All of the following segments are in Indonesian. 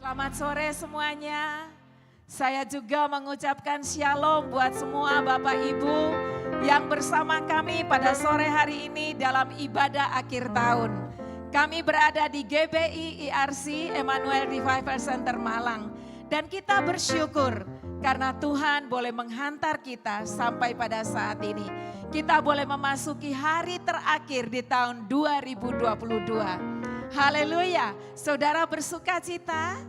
Selamat sore semuanya. Saya juga mengucapkan shalom buat semua Bapak Ibu yang bersama kami pada sore hari ini dalam ibadah akhir tahun. Kami berada di GBI IRC Emmanuel Revival Center Malang. Dan kita bersyukur karena Tuhan boleh menghantar kita sampai pada saat ini. Kita boleh memasuki hari terakhir di tahun 2022. Haleluya, saudara bersuka cita?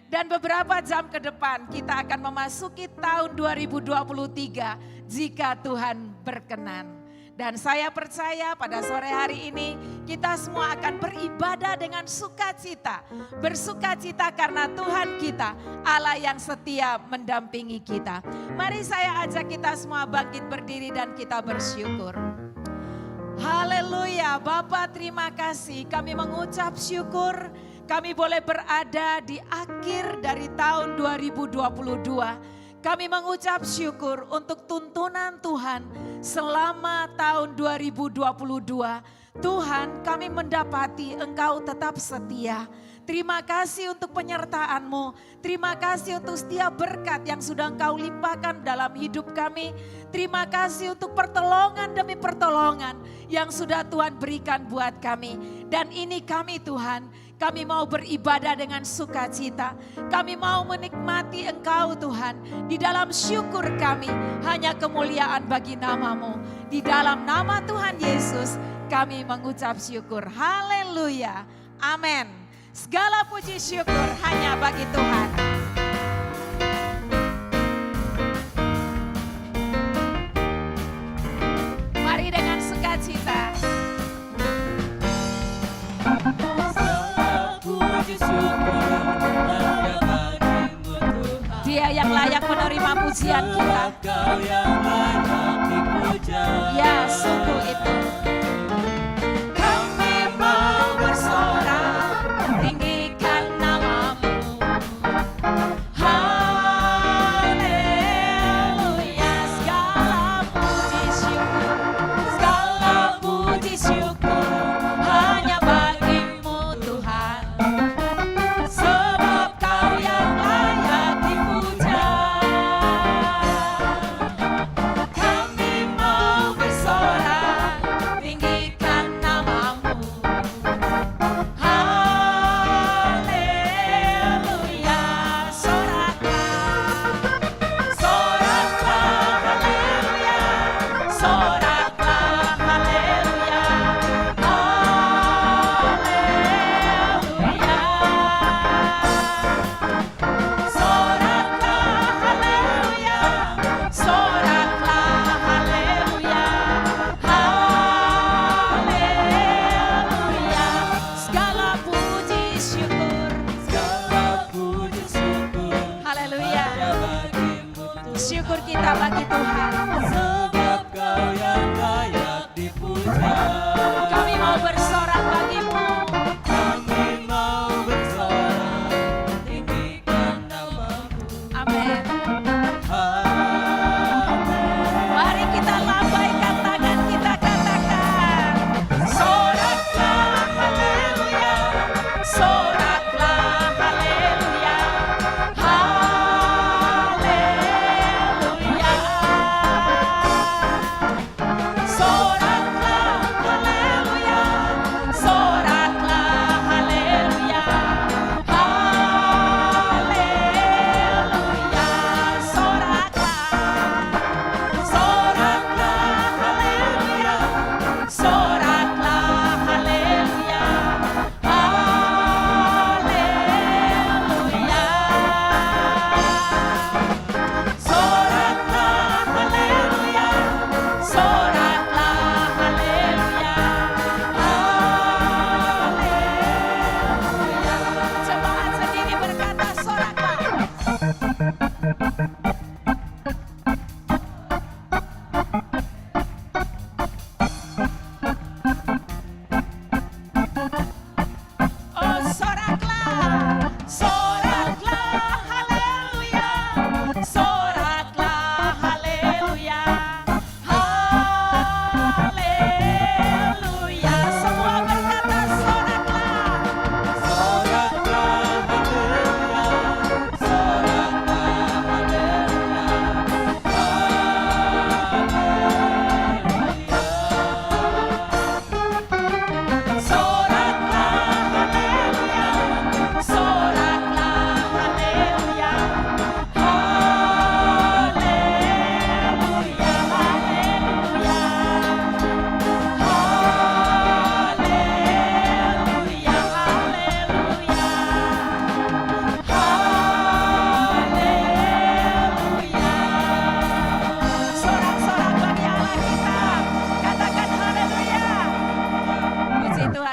Dan beberapa jam ke depan kita akan memasuki tahun 2023 jika Tuhan berkenan. Dan saya percaya pada sore hari ini kita semua akan beribadah dengan sukacita. Bersukacita karena Tuhan kita, Allah yang setia mendampingi kita. Mari saya ajak kita semua bangkit berdiri dan kita bersyukur. Haleluya, Bapa terima kasih, kami mengucap syukur. Kami boleh berada di akhir dari tahun 2022. Kami mengucap syukur untuk tuntunan Tuhan selama tahun 2022. Tuhan, kami mendapati Engkau tetap setia. Terima kasih untuk penyertaan-Mu. Terima kasih untuk setiap berkat yang sudah Engkau limpahkan dalam hidup kami. Terima kasih untuk pertolongan demi pertolongan yang sudah Tuhan berikan buat kami. Dan ini kami Tuhan, kami mau beribadah dengan sukacita. Kami mau menikmati Engkau Tuhan. Di dalam syukur kami hanya kemuliaan bagi nama-Mu. Di dalam nama Tuhan Yesus kami mengucap syukur. Haleluya. Amin. Segala puji syukur hanya bagi Tuhan. Mari dengan sukacita. Dia yang layak menerima pujian kita. Ya, sungguh itu. Kami mau bersorak, tinggikan nama-Mu. Haleluya, segala puji syukur hanya bagi-Mu Tuhan. Sebab Kau yang layak dipuja. Kami mau bersorak,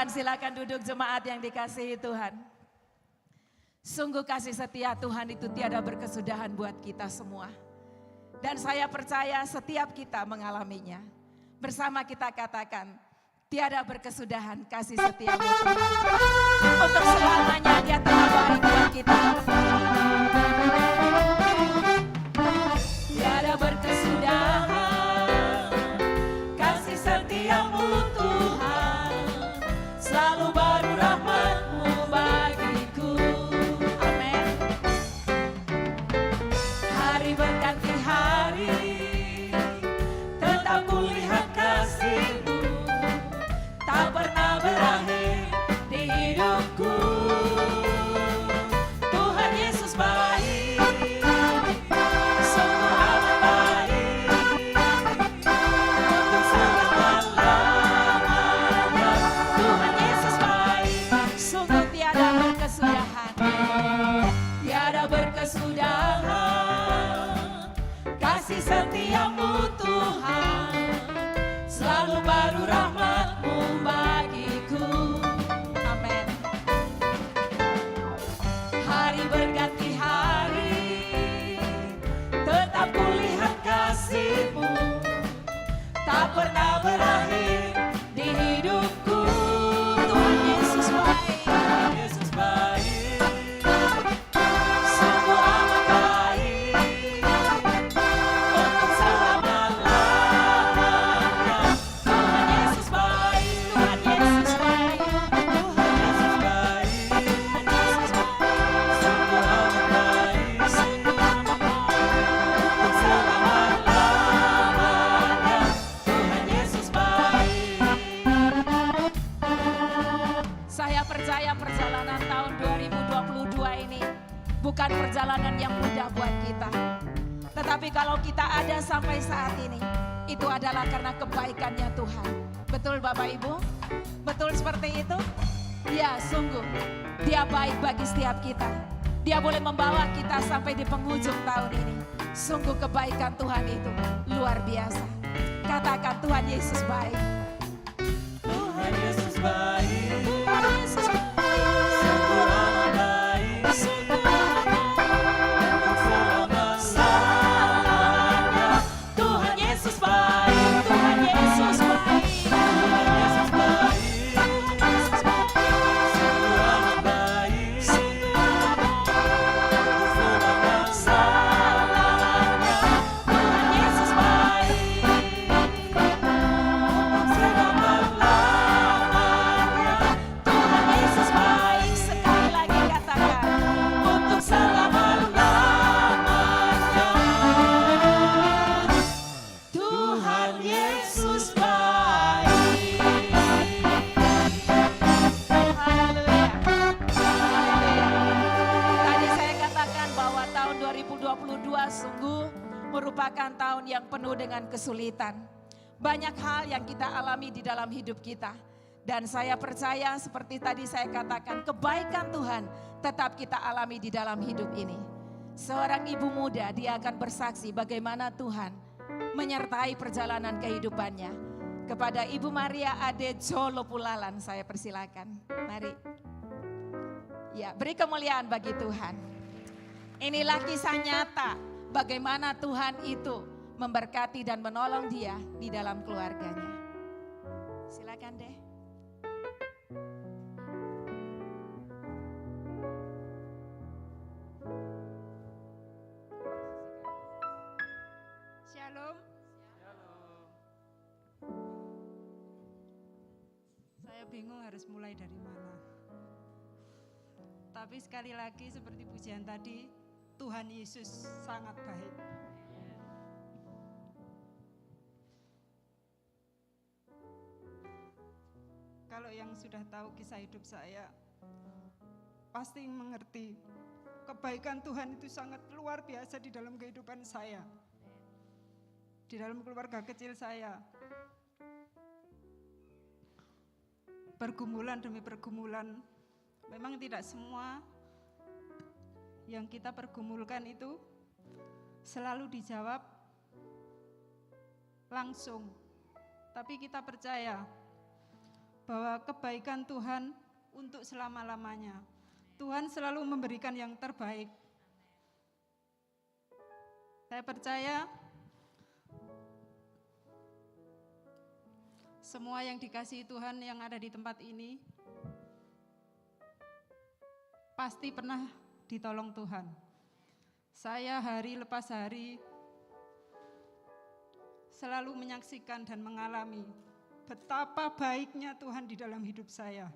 Tuhan, silakan duduk jemaat yang dikasihi Tuhan. Sungguh kasih setia Tuhan itu tiada berkesudahan buat kita semua. Dan saya percaya setiap kita mengalaminya. Bersama kita katakan, tiada berkesudahan kasih setiamu Tuhan. Untuk selamanya Dia telah baik buat kita. Tiada berkesudahan kasih setiamu Tuhan. Selalu baru rahmat-Mu bagiku. Amin. Hari berganti hari, tetap kulihat kasih-Mu. Tak pernah berakhir di hidupku. Tuhan Yesus baik, sungguh amat baik, untuk selama-lamanya. Tuhan Yesus baik, sungguh tiada berkesudahan. Tiada berkesudahan kasih setiamu Tuhan. Selalu baru rahmat-Mu bagiku. Amin. Hari berganti hari, tetap kulihat kasih-Mu. Tak pernah berakhir di hidupku. Tuhan Yesus baik. Tuhan Yesus baik, sungguh amat baik, untuk selama-lamanya. Tuhan Yesus baik, Tuhan Yesus baik, Tuhan Yesus baik, Tuhan Yesus baik, sungguh amat baik, sungguh amat baik, untuk selama-lamanya. Tuhan Yesus baik. Saya percaya perjalanan tahun 2022 ini bukan perjalanan yang mudah buat kita. Tetapi kalau kita ada sampai saat ini, itu adalah karena kebaikannya Tuhan. Betul Bapak Ibu? Betul seperti itu? Ya, sungguh Dia baik bagi setiap kita. Dia boleh membawa kita sampai di penghujung tahun ini. Sungguh kebaikan Tuhan itu luar biasa. Katakan Tuhan Yesus baik. Tuhan Yesus baik. Tuhan Yesus baik. Sungguh amat baik. Sungguh amat baik. Untuk selama-lamanya. Tuhan Yesus baik. Tuhan Yesus baik. Tuhan Yesus baik. Tuhan Yesus baik. Sungguh amat baik. Sungguh amat baik. Untuk selama-lamanya. Tuhan Yesus baik. Untuk selama-lamanya. Tuhan Yesus baik. Sekali lagi katakan, untuk selama-lamanya. Tuhan Yesus baik. Haleluya. Haleluya. Tadi saya katakan bahwa tahun 2022 sungguh merupakan tahun yang penuh dengan kesulitan. Banyak hal yang kita alami di dalam hidup kita. Dan saya percaya seperti tadi saya katakan, kebaikan Tuhan tetap kita alami di dalam hidup ini. Seorang ibu muda, dia akan bersaksi bagaimana Tuhan menyertai perjalanan kehidupannya. Kepada Ibu Maria Ade Jolo Pulalan, saya persilakan. Mari. Ya, beri kemuliaan bagi Tuhan. Inilah kisah nyata bagaimana Tuhan itu memberkati dan menolong dia di dalam keluarganya. Silakan deh. Shalom. Saya bingung harus mulai dari mana. Tapi sekali lagi seperti pujian tadi, Tuhan Yesus sangat baik. Kalau yang sudah tahu kisah hidup saya, pasti mengerti kebaikan Tuhan itu sangat luar biasa di dalam kehidupan saya. Di dalam keluarga kecil saya, pergumulan demi pergumulan, memang tidak semua yang kita pergumulkan itu selalu dijawab langsung. Tapi kita percaya bahwa kebaikan Tuhan untuk selama-lamanya. Tuhan selalu memberikan yang terbaik. Saya percaya semua yang dikasihi Tuhan yang ada di tempat ini pasti pernah ditolong Tuhan. Saya hari lepas hari selalu menyaksikan dan mengalami betapa baiknya Tuhan di dalam hidup saya.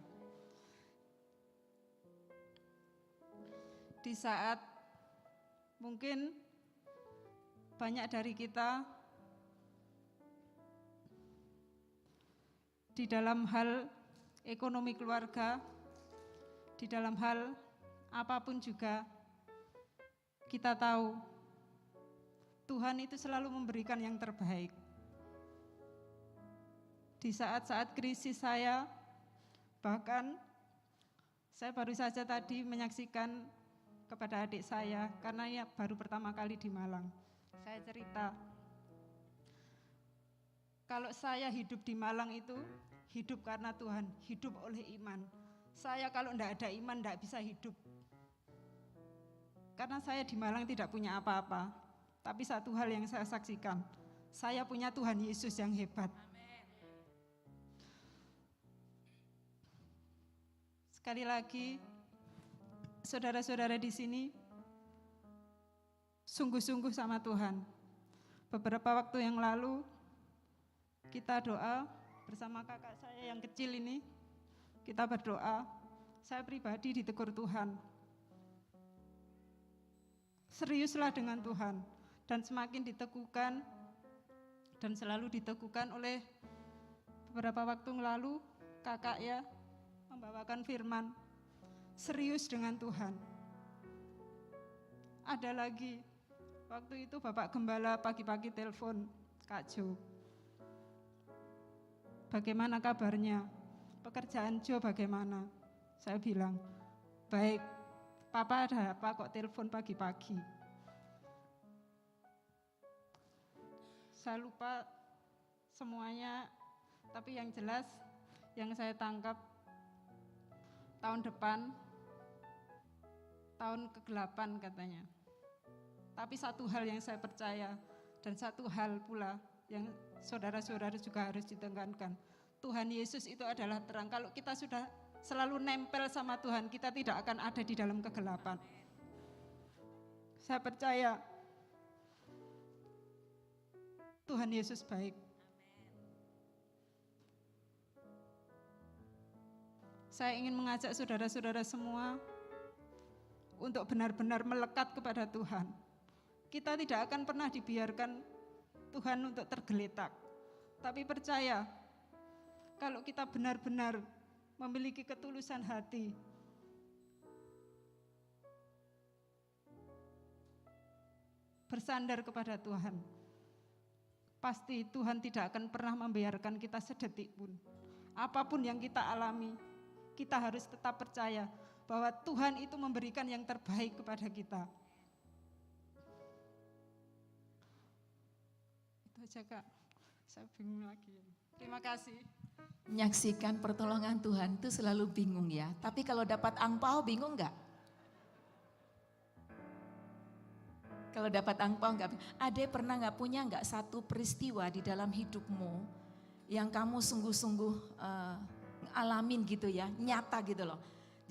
Di saat mungkin banyak dari kita di dalam hal ekonomi keluarga, di dalam hal apapun juga, kita tahu Tuhan itu selalu memberikan yang terbaik. Di saat-saat krisis saya, bahkan saya baru saja tadi menyaksikan kepada adik saya, karena ya baru pertama kali di Malang. Saya cerita, kalau saya hidup di Malang itu, hidup karena Tuhan, hidup oleh iman. Saya kalau tidak ada iman tidak bisa hidup. Karena saya di Malang tidak punya apa-apa. Tapi satu hal yang saya saksikan, saya punya Tuhan Yesus yang hebat. Sekali lagi, saudara-saudara di sini sungguh-sungguh sama Tuhan. Beberapa waktu yang lalu kita doa bersama kakak saya yang kecil ini, kita berdoa. Saya pribadi ditegur Tuhan. Seriuslah dengan Tuhan, dan semakin diteguhkan dan selalu diteguhkan oleh beberapa waktu yang lalu kakak ya membawakan firman, serius dengan Tuhan. Ada lagi, waktu itu Bapak Gembala pagi-pagi telepon Kak Jo. Bagaimana kabarnya? Pekerjaan Jo bagaimana? Saya bilang, baik. Papa ada apa kok telepon pagi-pagi? Saya lupa semuanya, tapi yang jelas yang saya tangkap tahun depan, tahun ke-8 katanya. Tapi satu hal yang saya percaya dan satu hal pula yang saudara-saudara juga harus ditekankan. Tuhan Yesus itu adalah terang. Kalau kita sudah selalu nempel sama Tuhan, kita tidak akan ada di dalam kegelapan. Saya percaya Tuhan Yesus baik. Saya ingin mengajak saudara-saudara semua untuk benar-benar melekat kepada Tuhan. Kita tidak akan pernah dibiarkan Tuhan untuk tergeletak. Tapi percaya, kalau kita benar-benar memiliki ketulusan hati, bersandar kepada Tuhan, pasti Tuhan tidak akan pernah membiarkan kita sedetik pun. Apapun yang kita alami, kita harus tetap percaya bahwa Tuhan itu memberikan yang terbaik kepada kita. Itu aja Kak, saya bingung lagi. Terima kasih. Menyaksikan pertolongan Tuhan itu selalu bingung ya. Tapi kalau dapat angpau bingung nggak? Kalau dapat angpau nggak? Ade pernah nggak punya nggak satu peristiwa di dalam hidupmu yang kamu sungguh-sungguh alamin gitu ya, nyata gitu loh.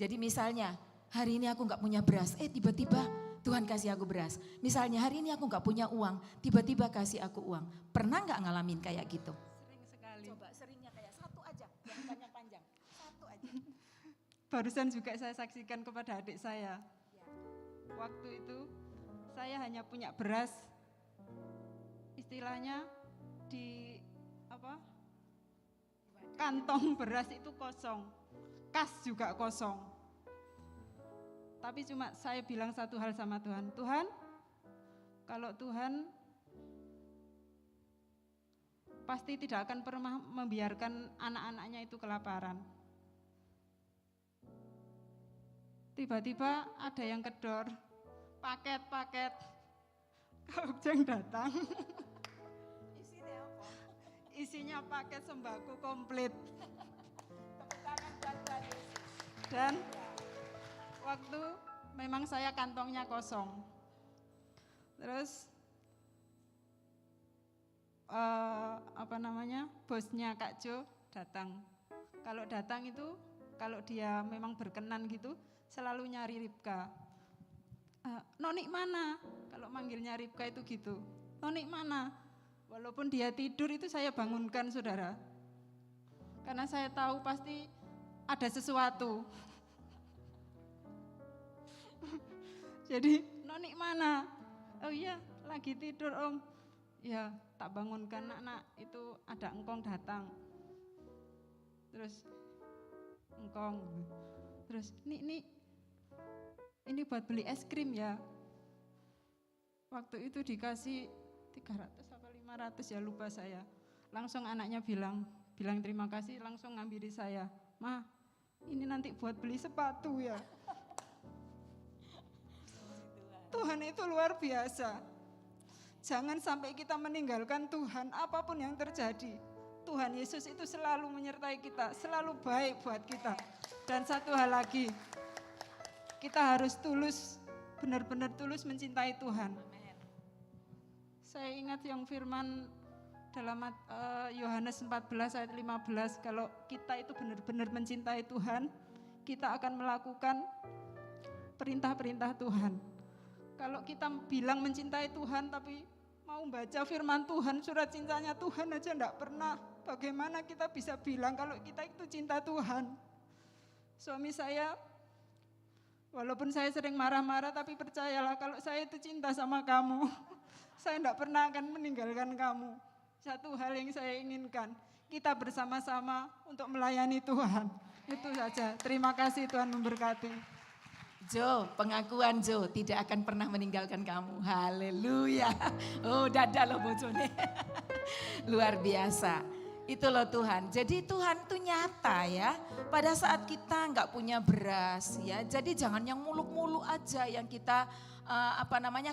Jadi misalnya hari ini aku nggak punya beras, tiba-tiba Tuhan kasih aku beras. Misalnya hari ini aku nggak punya uang, tiba-tiba kasih aku uang. Pernah nggak ngalamin kayak gitu? Sering sekali. Coba seringnya kayak satu aja, jangan panjang-panjang, satu aja. Barusan juga saya saksikan kepada adik saya. Waktu itu saya hanya punya beras, istilahnya di kantong beras itu kosong, kas juga kosong. Tapi cuma saya bilang satu hal sama Tuhan, Tuhan, kalau Tuhan pasti tidak akan pernah membiarkan anak-anaknya itu kelaparan. Tiba-tiba ada yang kedor, paket-paket, Kaujang datang. Isinya paket sembako komplit. Dan waktu memang saya kantongnya kosong. Terus bosnya Kak Jo datang. Kalau datang itu, kalau dia memang berkenan gitu, selalu nyari Ripka. Nonik mana? Kalau manggilnya Ripka itu gitu. Nonik mana? Walaupun dia tidur itu saya bangunkan, saudara. Karena saya tahu pasti ada sesuatu. Jadi, Nonik mana? Oh iya, lagi tidur Om. Ya, tak bangunkan, nak, itu ada engkong datang. Terus, engkong. Terus, Nik, ini buat beli es krim ya. Waktu itu dikasih 300 apa 500 ya, lupa saya. Langsung anaknya bilang terima kasih, langsung ngambil di saya. Ma, ini nanti buat beli sepatu ya. Tuhan itu luar biasa. Jangan sampai kita meninggalkan Tuhan apapun yang terjadi. Tuhan Yesus itu selalu menyertai kita, selalu baik buat kita. Dan satu hal lagi, kita harus tulus, benar-benar tulus mencintai Tuhan. Saya ingat yang firman dalam Yohanes 14 ayat 15, kalau kita itu benar-benar mencintai Tuhan, kita akan melakukan perintah-perintah Tuhan. Kalau kita bilang mencintai Tuhan tapi mau baca firman Tuhan, surat cintanya Tuhan aja enggak pernah, bagaimana kita bisa bilang kalau kita itu cinta Tuhan? Suami saya, walaupun saya sering marah-marah, tapi percayalah kalau saya itu cinta sama kamu, saya enggak pernah akan meninggalkan kamu. Satu hal yang saya inginkan, kita bersama-sama untuk melayani Tuhan. Itu saja. Terima kasih, Tuhan memberkati. Jo, pengakuan Jo tidak akan pernah meninggalkan kamu. Haleluya. Oh, dada loh bojone. Luar biasa. Itu loh Tuhan. Jadi Tuhan itu nyata ya. Pada saat kita nggak punya beras ya. Jadi jangan yang muluk-muluk aja yang kita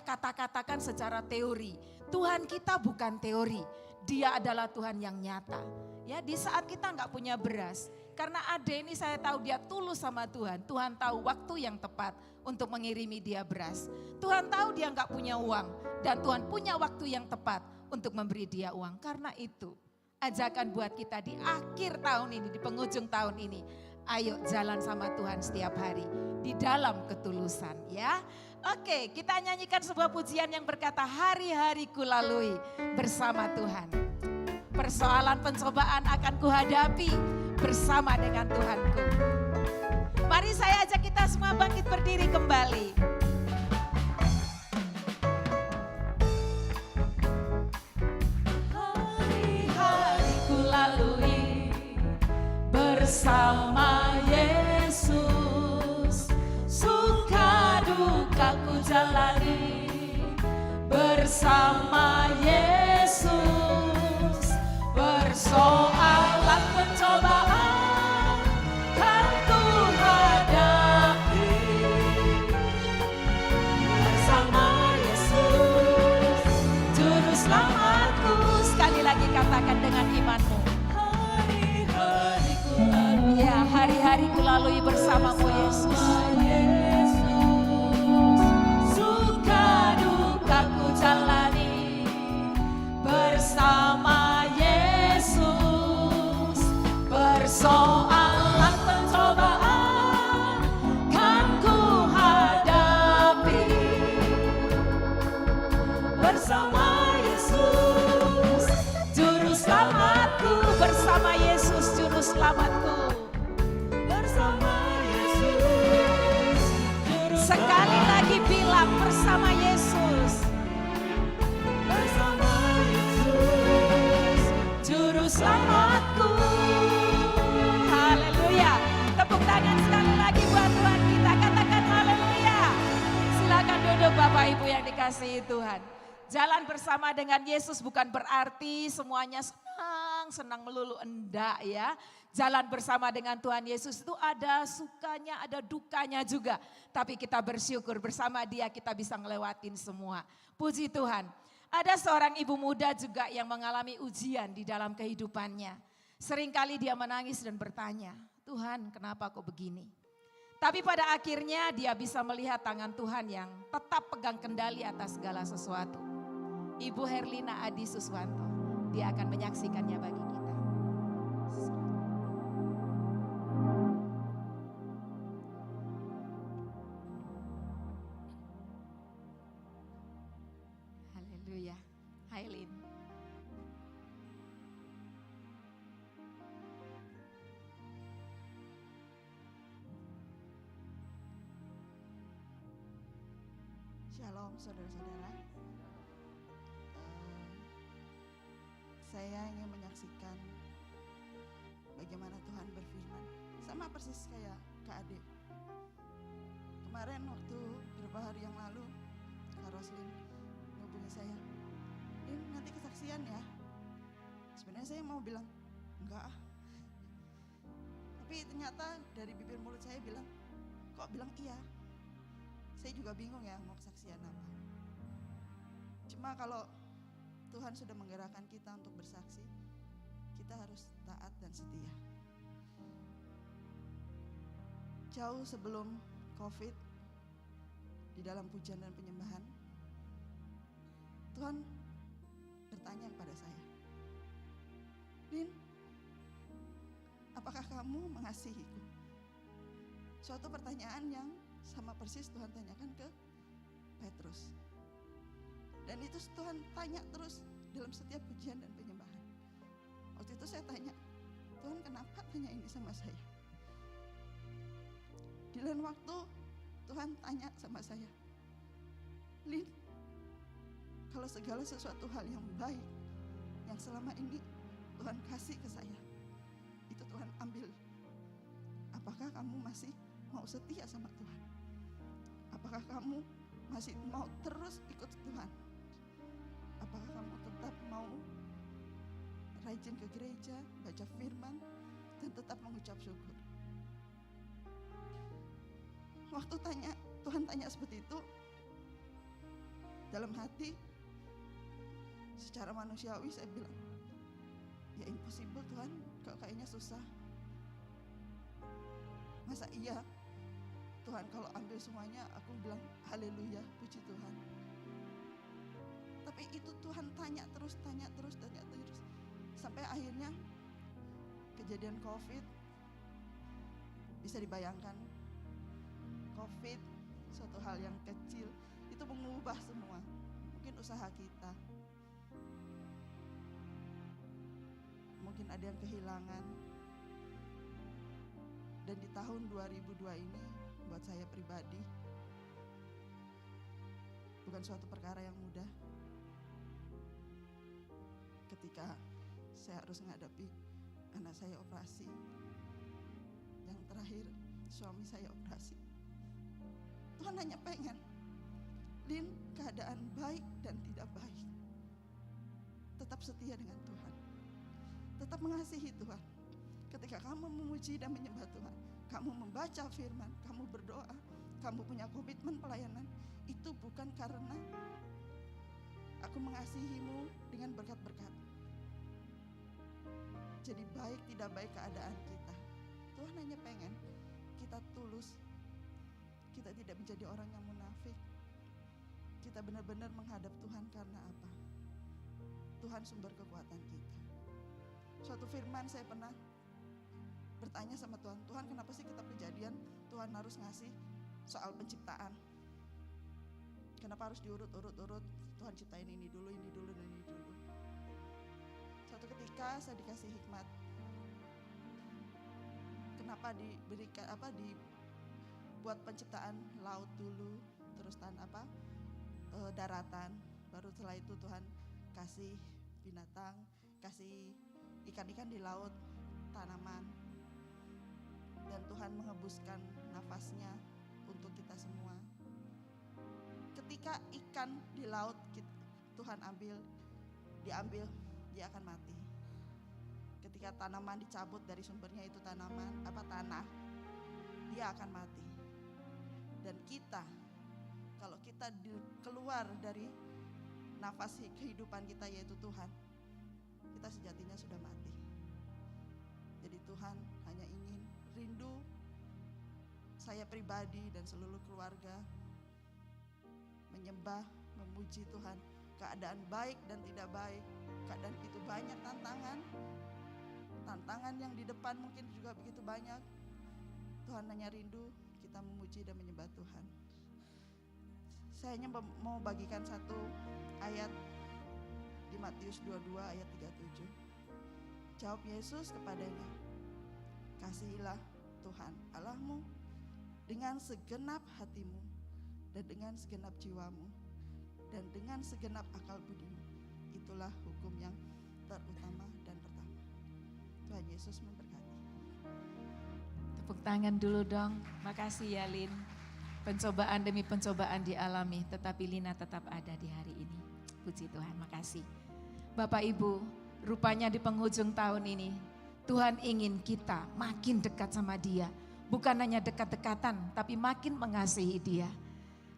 kata-katakan secara teori. Tuhan kita bukan teori. Dia adalah Tuhan yang nyata. Ya, di saat kita nggak punya beras, karena Ade ini saya tahu dia tulus sama Tuhan. Tuhan tahu waktu yang tepat untuk mengirimi dia beras. Tuhan tahu dia nggak punya uang dan Tuhan punya waktu yang tepat untuk memberi dia uang. Karena itu ajakan buat kita di akhir tahun ini, di penghujung tahun ini, ayo jalan sama Tuhan setiap hari di dalam ketulusan ya. Oke, kita nyanyikan sebuah pujian yang berkata hari-hariku lalui bersama Tuhan. Persoalan pencobaan akan kuhadapi bersama dengan Tuhanku. Mari saya ajak kita semua bangkit berdiri kembali. Hari-hariku lalui bersama Yesus, suka dukaku jalani bersama Yesus, persoalan pencobaan kan ku hadapi bersama Yesus, juru selamatku. Sekali lagi katakan dengan imanmu. Hari-hariku lalui, ya, hari-hariku lalui bersamamu Yesus. Suka dukaku jalani bersama Yesus, persoalan pencobaan kan ku hadapi bersama Yesus, juru selamatku. Bersama Yesus, juru selamatku. Bersama Yesus, sekali lagi bilang bersama Yesus. Bersama Yesus, juru selamatku. Haleluya. Tepuk tangan sekali lagi buat Tuhan kita. Katakan haleluya. Silakan duduk Bapak Ibu yang dikasihi Tuhan. Jalan bersama dengan Yesus bukan berarti semuanya senang melulu, enggak ya. Jalan bersama dengan Tuhan Yesus itu ada sukanya, ada dukanya juga. Tapi kita bersyukur bersama dia kita bisa ngelewatin semua. Puji Tuhan. Ada seorang ibu muda juga yang mengalami ujian di dalam kehidupannya. Seringkali dia menangis dan bertanya, Tuhan kenapa kok begini? Tapi pada akhirnya dia bisa melihat tangan Tuhan yang tetap pegang kendali atas segala sesuatu. Ibu Herlina Adi Suswanto, dia akan menyaksikannya bagi kita. Haleluya. Hai Lin. Shalom saudara-saudara. Saya ingin menyaksikan bagaimana Tuhan berfirman. Sama persis kayak Kak Ade. Kemarin waktu beberapa hari yang lalu, Kak Roslin menghubungi saya. Ini nanti kesaksian ya. Sebenarnya saya mau bilang, enggak ah. Tapi ternyata dari bibir mulut saya bilang, kok bilang iya. Saya juga bingung ya mau kesaksian apa. Cuma kalau Tuhan sudah menggerakkan kita untuk bersaksi, kita harus taat dan setia. Jauh sebelum COVID, di dalam pujian dan penyembahan, Tuhan bertanya kepada saya, Lin, apakah kamu mengasihiku? Suatu pertanyaan yang sama persis Tuhan tanyakan ke Petrus. Dan itu Tuhan tanya terus dalam setiap pujian dan penyembahan. Waktu itu saya tanya, Tuhan kenapa tanya ini sama saya? Di lain waktu Tuhan tanya sama saya, Lin, kalau segala sesuatu hal yang baik yang selama ini Tuhan kasih ke saya, itu Tuhan ambil. Apakah kamu masih mau setia sama Tuhan? Apakah kamu masih mau terus ikut Tuhan? Apakah kamu tetap mau rajin ke gereja, baca firman, dan tetap mengucap syukur? Waktu Tuhan tanya seperti itu, dalam hati secara manusiawi saya bilang, ya impossible Tuhan, kok kayaknya susah. Masa iya Tuhan kalau ambil semuanya? Aku bilang haleluya, puji Tuhan. Tapi itu Tuhan tanya terus. Sampai akhirnya kejadian COVID, bisa dibayangkan. COVID, suatu hal yang kecil, itu mengubah semua. Mungkin usaha kita. Mungkin ada yang kehilangan. Dan di tahun 2002 ini, buat saya pribadi, bukan suatu perkara yang mudah. Ketika saya harus menghadapi anak saya operasi, yang terakhir suami saya operasi. Tuhan hanya pengen, Lin, keadaan baik dan tidak baik, tetap setia dengan Tuhan, tetap mengasihi Tuhan. Ketika kamu memuji dan menyembah Tuhan, kamu membaca firman, kamu berdoa, kamu punya komitmen pelayanan, itu bukan karena aku mengasihimu dengan berkat-berkat. Jadi baik tidak baik keadaan kita, Tuhan hanya pengen kita tulus. Kita tidak menjadi orang yang munafik. Kita benar-benar menghadap Tuhan karena apa? Tuhan sumber kekuatan kita. Suatu firman saya pernah bertanya sama Tuhan, Tuhan kenapa sih kitab Kejadian Tuhan harus ngasih soal penciptaan? Kenapa harus diurut-urut? Tuhan ciptain ini dulu, ini dulu, dan ini dulu. Suatu ketika saya dikasih hikmat. Kenapa diberikan dibuat penciptaan laut dulu, terus daratan, baru setelah itu Tuhan kasih binatang, kasih ikan-ikan di laut, tanaman. Dan Tuhan menghembuskan nafasnya untuk kita semua. Ketika ikan di laut Tuhan diambil, dia akan mati. Ketika tanaman dicabut dari sumbernya, itu tanah, dia akan mati. Dan kita, kalau kita keluar dari nafas kehidupan kita yaitu Tuhan, kita sejatinya sudah mati. Jadi Tuhan hanya ingin rindu saya pribadi dan seluruh keluarga menyembah, memuji Tuhan. Keadaan baik dan tidak baik, keadaan begitu banyak tantangan yang di depan mungkin juga begitu banyak. Tuhan hanya rindu kita memuji dan menyembah Tuhan. Saya hanya mau bagikan satu ayat di Matius 22 ayat 37. Jawab Yesus kepadanya, kasihilah Tuhan Allahmu dengan segenap hatimu dan dengan segenap jiwamu dan dengan segenap akal budimu. Itulah hukum yang terutama dan pertama. Tuhan Yesus memberkati. Tepuk tangan dulu dong. Makasih ya Lin. Pencobaan demi pencobaan dialami, tetapi Lina tetap ada di hari ini. Puji Tuhan, makasih. Bapak Ibu, rupanya di penghujung tahun ini, Tuhan ingin kita makin dekat sama Dia. Bukan hanya dekat-dekatan, tapi makin mengasihi Dia.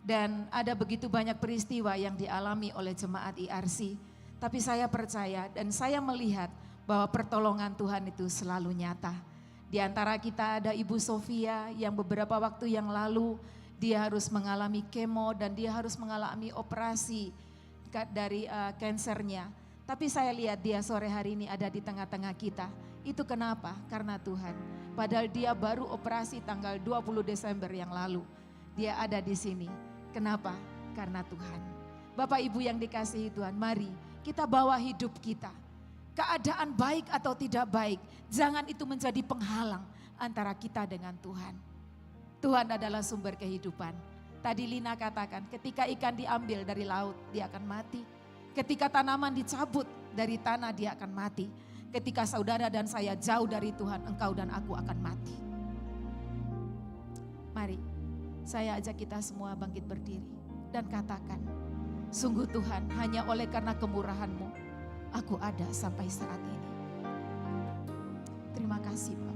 Dan ada begitu banyak peristiwa yang dialami oleh jemaat IRC. Tapi saya percaya dan saya melihat bahwa pertolongan Tuhan itu selalu nyata. Di antara kita ada Ibu Sofia yang beberapa waktu yang lalu dia harus mengalami kemo dan dia harus mengalami operasi dari kansernya. Tapi saya lihat dia sore hari ini ada di tengah-tengah kita. Itu kenapa? Karena Tuhan. Padahal dia baru operasi tanggal 20 Desember yang lalu. Dia ada di sini. Kenapa? Karena Tuhan. Bapak Ibu yang dikasihi Tuhan, mari kita bawa hidup kita. Keadaan baik atau tidak baik, jangan itu menjadi penghalang antara kita dengan Tuhan. Tuhan adalah sumber kehidupan. Tadi Lina katakan, ketika ikan diambil dari laut, dia akan mati. Ketika tanaman dicabut dari tanah, dia akan mati. Ketika saudara dan saya jauh dari Tuhan, engkau dan aku akan mati. Mari, saya ajak kita semua bangkit berdiri dan katakan, sungguh Tuhan, hanya oleh karena kemurahan-Mu, aku ada sampai saat ini. Terima kasih Bapak.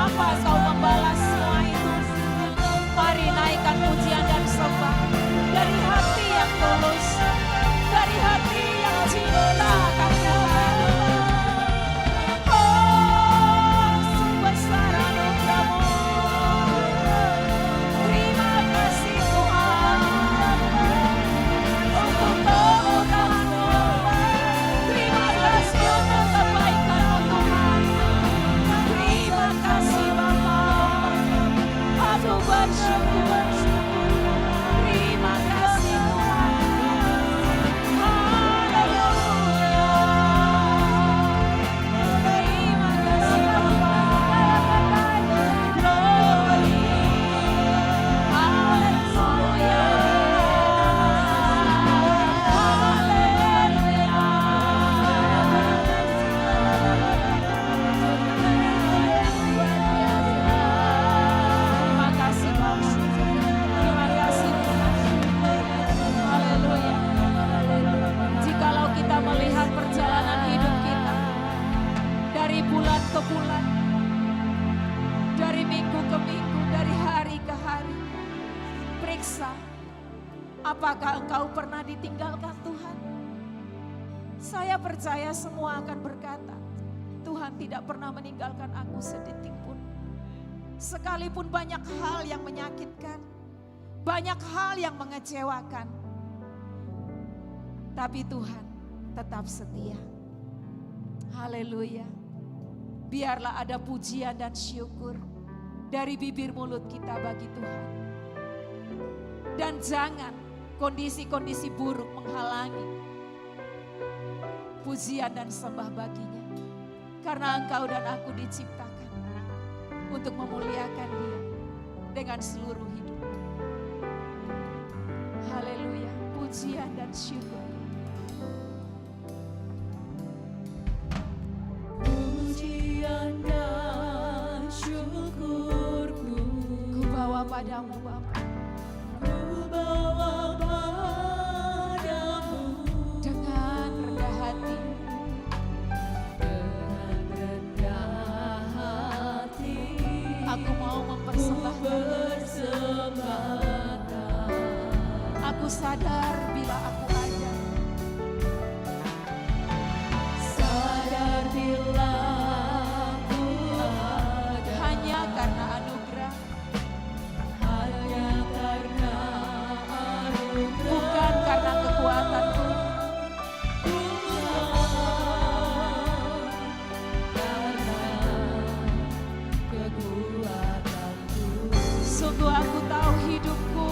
Mengapa kau membalas semua itu? Mari naikkan pujian dan sembah dari hati yang tulus, dari hati yang cinta akan Tuhan. Oh, sebesar anugerah-Mu. Terima kasih Tuhan untuk kemudahan-Mu. Terima kasih untuk kebaikan-Mu Tuhan. Terima kasih Bapa. Aku bersyukur. Terima kasih Tuhan. Haleluya. Terima kasih Bapa. Glory. Haleluya. Terima kasih Bapa. Terima kasih Tuhan. Haleluya. Jikalau kita melihat perjalanan hidup kita dari bulan ke bulan, dari minggu ke minggu, dari hari ke hari, periksa apakah engkau pernah ditinggalkan Tuhan. Saya percaya semua akan berkata, Tuhan tidak pernah meninggalkan aku sedetik pun. Sekalipun banyak hal yang menyakitkan, banyak hal yang mengecewakan, tapi Tuhan tetap setia. Haleluya. Biarlah ada pujian dan syukur dari bibir mulut kita bagi Tuhan. Dan jangan kondisi-kondisi buruk menghalangi pujian dan sembah baginya. Karena engkau dan aku diciptakan untuk memuliakan Dia dengan seluruh hidup. Haleluya, pujian dan syukur. Pujian dan syukurku Ku bawa padamu Bapa ku bawa padamu dengan rendah hati. dengan rendah hati. Aku mau mempersembahkan. Persembahkan Aku sadar bila aku ada. sadar bila ku ada Hanya karena anugerah, hanya karena anugerah. bukan karena kekuatanku. Sungguh aku tahu hidupku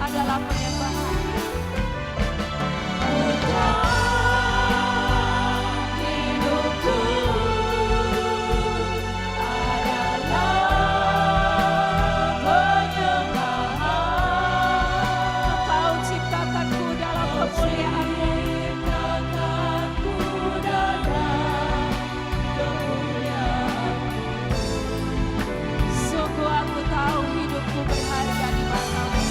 adalah penyembahan. Hidupku adalah penyembahan. Kau ciptakanku dalam kemuliaan-Mu. Ciptakanku dalam kemuliaan-Mu. Sungguh aku tahu hidupku berharga di mata-Mu.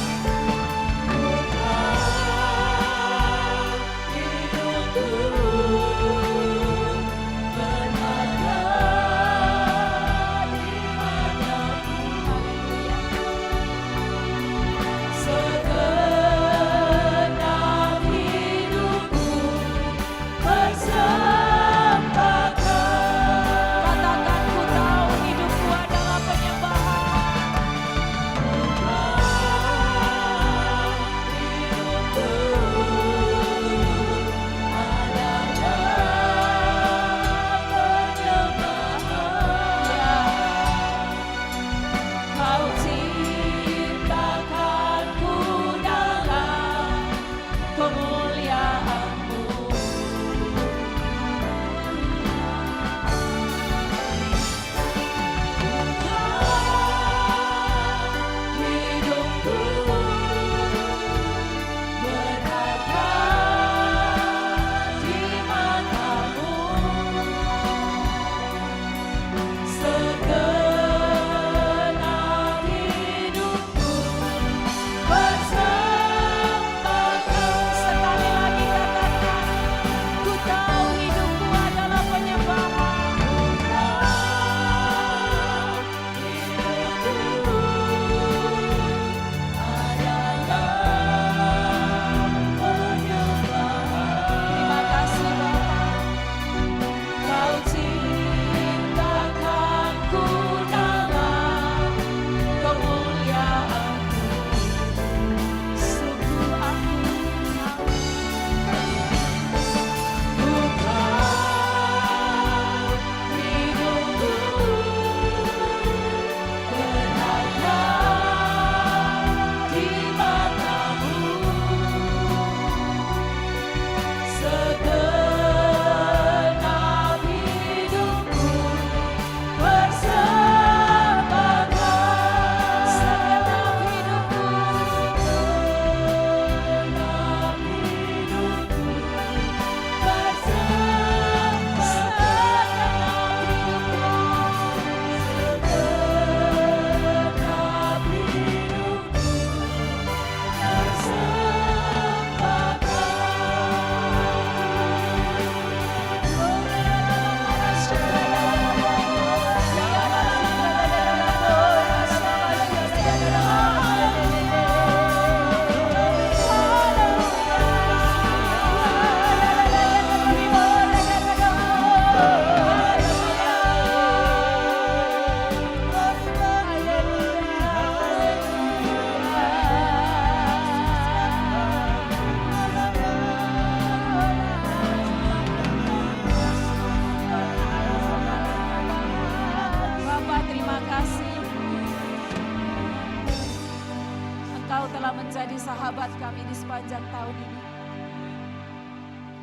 Engkau telah menjadi sahabat kami di sepanjang tahun ini.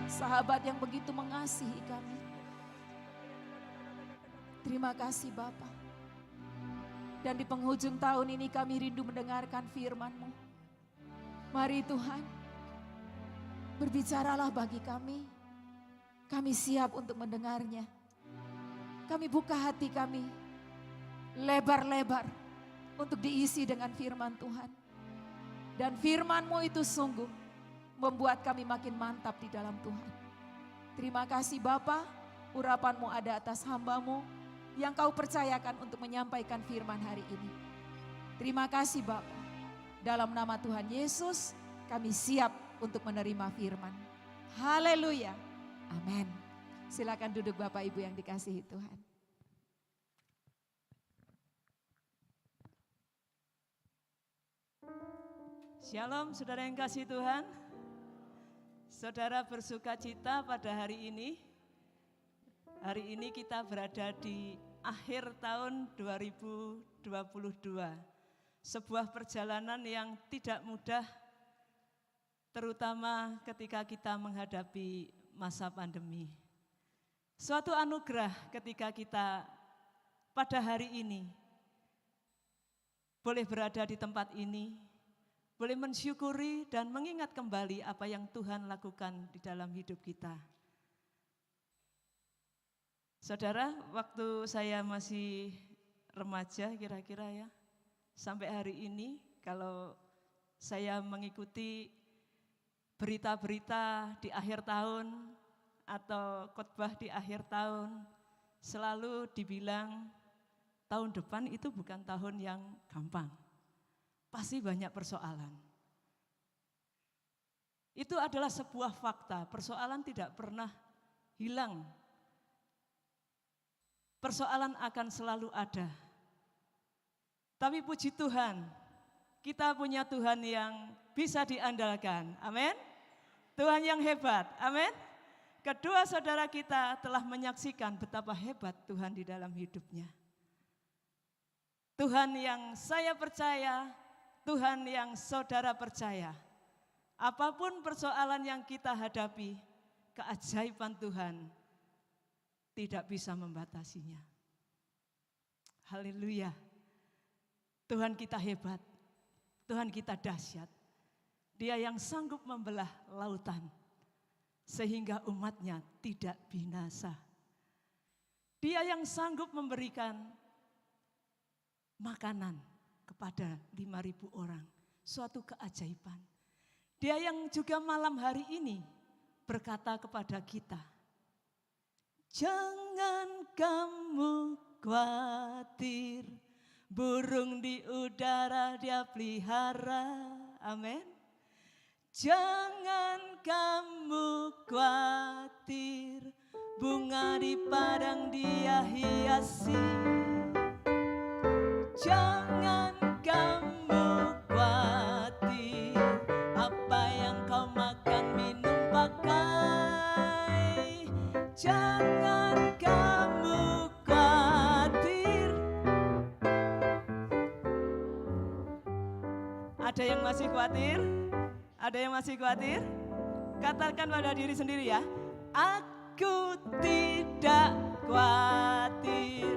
Sahabat yang begitu mengasihi kami. Terima kasih Bapa. Dan di penghujung tahun ini kami rindu mendengarkan firman-Mu. Mari Tuhan, berbicaralah bagi kami. Kami siap untuk mendengarnya. Kami buka hati kami lebar-lebar untuk diisi dengan firman Tuhan. Dan firman-Mu itu sungguh membuat kami makin mantap di dalam Tuhan. Terima kasih Bapa, urapan-Mu ada atas hamba-Mu yang Kau percayakan untuk menyampaikan firman hari ini. Terima kasih Bapa. Dalam nama Tuhan Yesus kami siap untuk menerima firman. Haleluya. Amin. Silakan duduk Bapak Ibu yang dikasihi Tuhan. Shalom saudara yang kasih Tuhan. Saudara bersuka cita pada hari ini. Hari ini kita berada di akhir tahun 2022. Sebuah perjalanan yang tidak mudah, terutama ketika kita menghadapi masa pandemi. Suatu anugerah ketika kita pada hari ini boleh berada di tempat ini, boleh mensyukuri dan mengingat kembali apa yang Tuhan lakukan di dalam hidup kita. Saudara, waktu saya masih remaja kira-kira ya, sampai hari ini kalau saya mengikuti berita-berita di akhir tahun atau khotbah di akhir tahun, selalu dibilang tahun depan itu bukan tahun yang gampang. Pasti banyak persoalan. Itu adalah sebuah fakta, persoalan tidak pernah hilang. Persoalan akan selalu ada. Tapi puji Tuhan, kita punya Tuhan yang bisa diandalkan. Amin. Tuhan yang hebat. Amin. Kedua saudara kita telah menyaksikan betapa hebat Tuhan di dalam hidupnya. Tuhan yang saya percaya, Tuhan yang saudara percaya. Apapun persoalan yang kita hadapi, keajaiban Tuhan tidak bisa membatasinya. Haleluya. Tuhan kita hebat, Tuhan kita dahsyat. Dia yang sanggup membelah lautan sehingga umatnya tidak binasa. Dia yang sanggup memberikan makanan kepada 5.000 orang, suatu keajaiban. Dia yang juga malam hari ini berkata kepada kita, jangan kamu khawatir, burung di udara Dia pelihara, amin. Jangan kamu khawatir, bunga di padang Dia hiasi. Jangan kamu khawatir, apa yang kau makan, minum, pakai. Jangan kamu khawatir. Ada yang masih khawatir? Ada yang masih khawatir? Katakan pada diri sendiri ya. Aku tidak khawatir,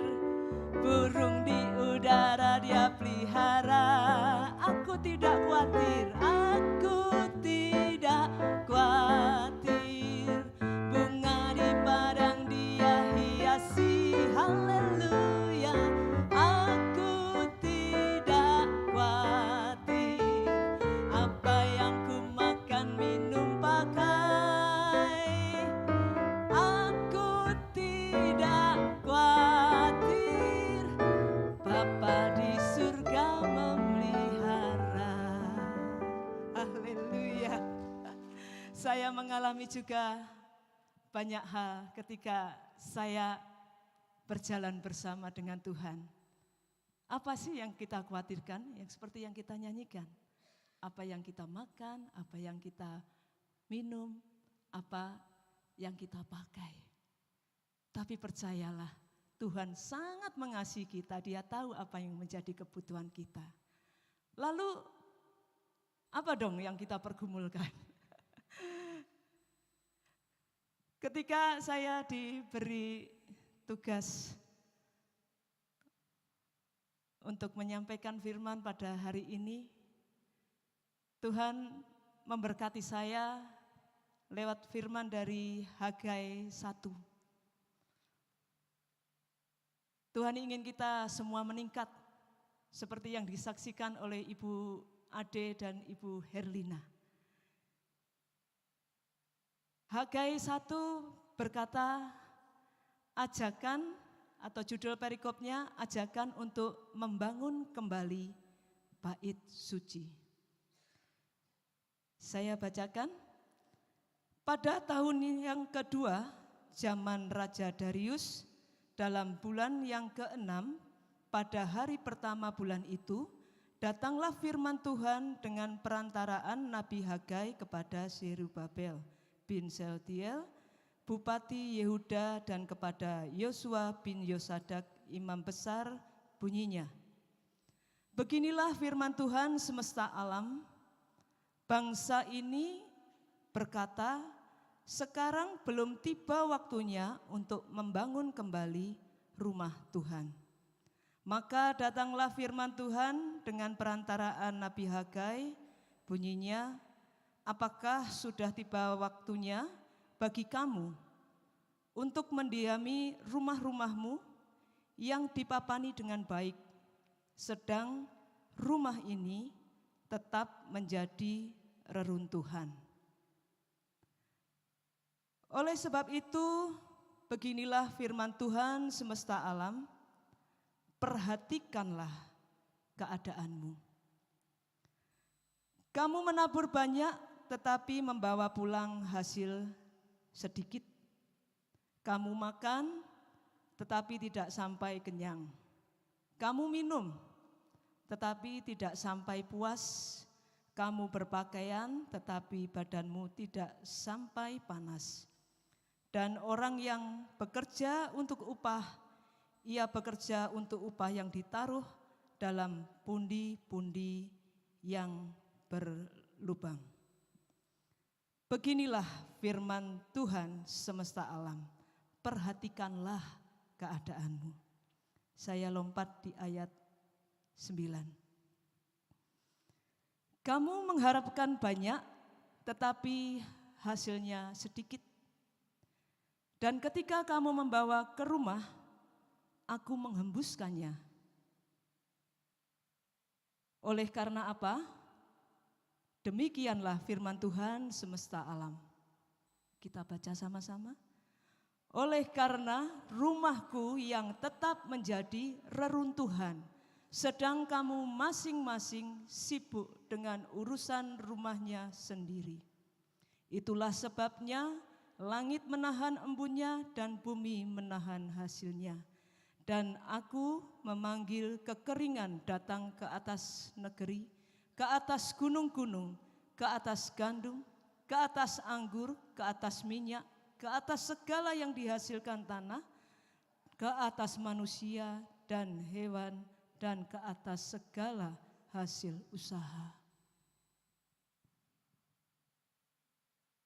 burung di udara Dia pelihara. Aku tidak khawatir, aku tidak khawatir, bunga di padang Dia hiasi. Haleluya. Aku tidak khawatir, apa yang ku makan, minum, pakai. Aku tidak khawatir, Bapa di surga memelihara. Haleluya. Saya mengalami juga banyak hal ketika saya berjalan bersama dengan Tuhan. Apa sih yang kita khawatirkan? Yang seperti yang kita nyanyikan. Apa yang kita makan, apa yang kita minum, apa yang kita pakai. Tapi percayalah, Tuhan sangat mengasihi kita, Dia tahu apa yang menjadi kebutuhan kita. Lalu Apa dong yang kita pergumulkan? Ketika saya diberi tugas untuk menyampaikan firman pada hari ini, Tuhan memberkati saya lewat firman dari Hagai 1. Tuhan ingin kita semua meningkat seperti yang disaksikan oleh Ibu Ade dan Ibu Herlina. Hagai 1 berkata, ajakan atau judul perikopnya, ajakan untuk membangun kembali bait suci. Saya bacakan, pada tahun yang kedua zaman Raja Darius, dalam bulan yang ke-6, pada hari pertama bulan itu, datanglah firman Tuhan dengan perantaraan Nabi Hagai kepada Zerubabel bin Shealtiel, Bupati Yehuda, dan kepada Yosua bin Yosadak, imam besar, bunyinya. Beginilah firman Tuhan semesta alam, bangsa ini berkata, sekarang belum tiba waktunya untuk membangun kembali rumah Tuhan. Maka datanglah firman Tuhan dengan perantaraan Nabi Hagai, bunyinya, apakah sudah tiba waktunya bagi kamu untuk mendiami rumah-rumahmu yang dipapani dengan baik, sedang rumah ini tetap menjadi reruntuhan. Oleh sebab itu, beginilah firman Tuhan semesta alam, perhatikanlah keadaanmu. Kamu menabur banyak, tetapi membawa pulang hasil sedikit. Kamu makan, tetapi tidak sampai kenyang. Kamu minum, tetapi tidak sampai puas. Kamu berpakaian, tetapi badanmu tidak sampai panas. Dan orang yang bekerja untuk upah, ia bekerja untuk upah yang ditaruh dalam pundi-pundi yang berlubang. Beginilah firman Tuhan semesta alam, perhatikanlah keadaanmu. Saya lompat di ayat 9. Kamu mengharapkan banyak, tetapi hasilnya sedikit. Dan ketika kamu membawa ke rumah, aku menghembuskannya. Oleh karena apa? Demikianlah firman Tuhan semesta alam. Kita baca sama-sama. Oleh karena rumahku yang tetap menjadi reruntuhan, sedang kamu masing-masing sibuk dengan urusan rumahnya sendiri. Itulah sebabnya langit menahan embunnya dan bumi menahan hasilnya. Dan aku memanggil kekeringan datang ke atas negeri, ke atas gunung-gunung, ke atas gandum, ke atas anggur, ke atas minyak, ke atas segala yang dihasilkan tanah, ke atas manusia dan hewan, dan ke atas segala hasil usaha.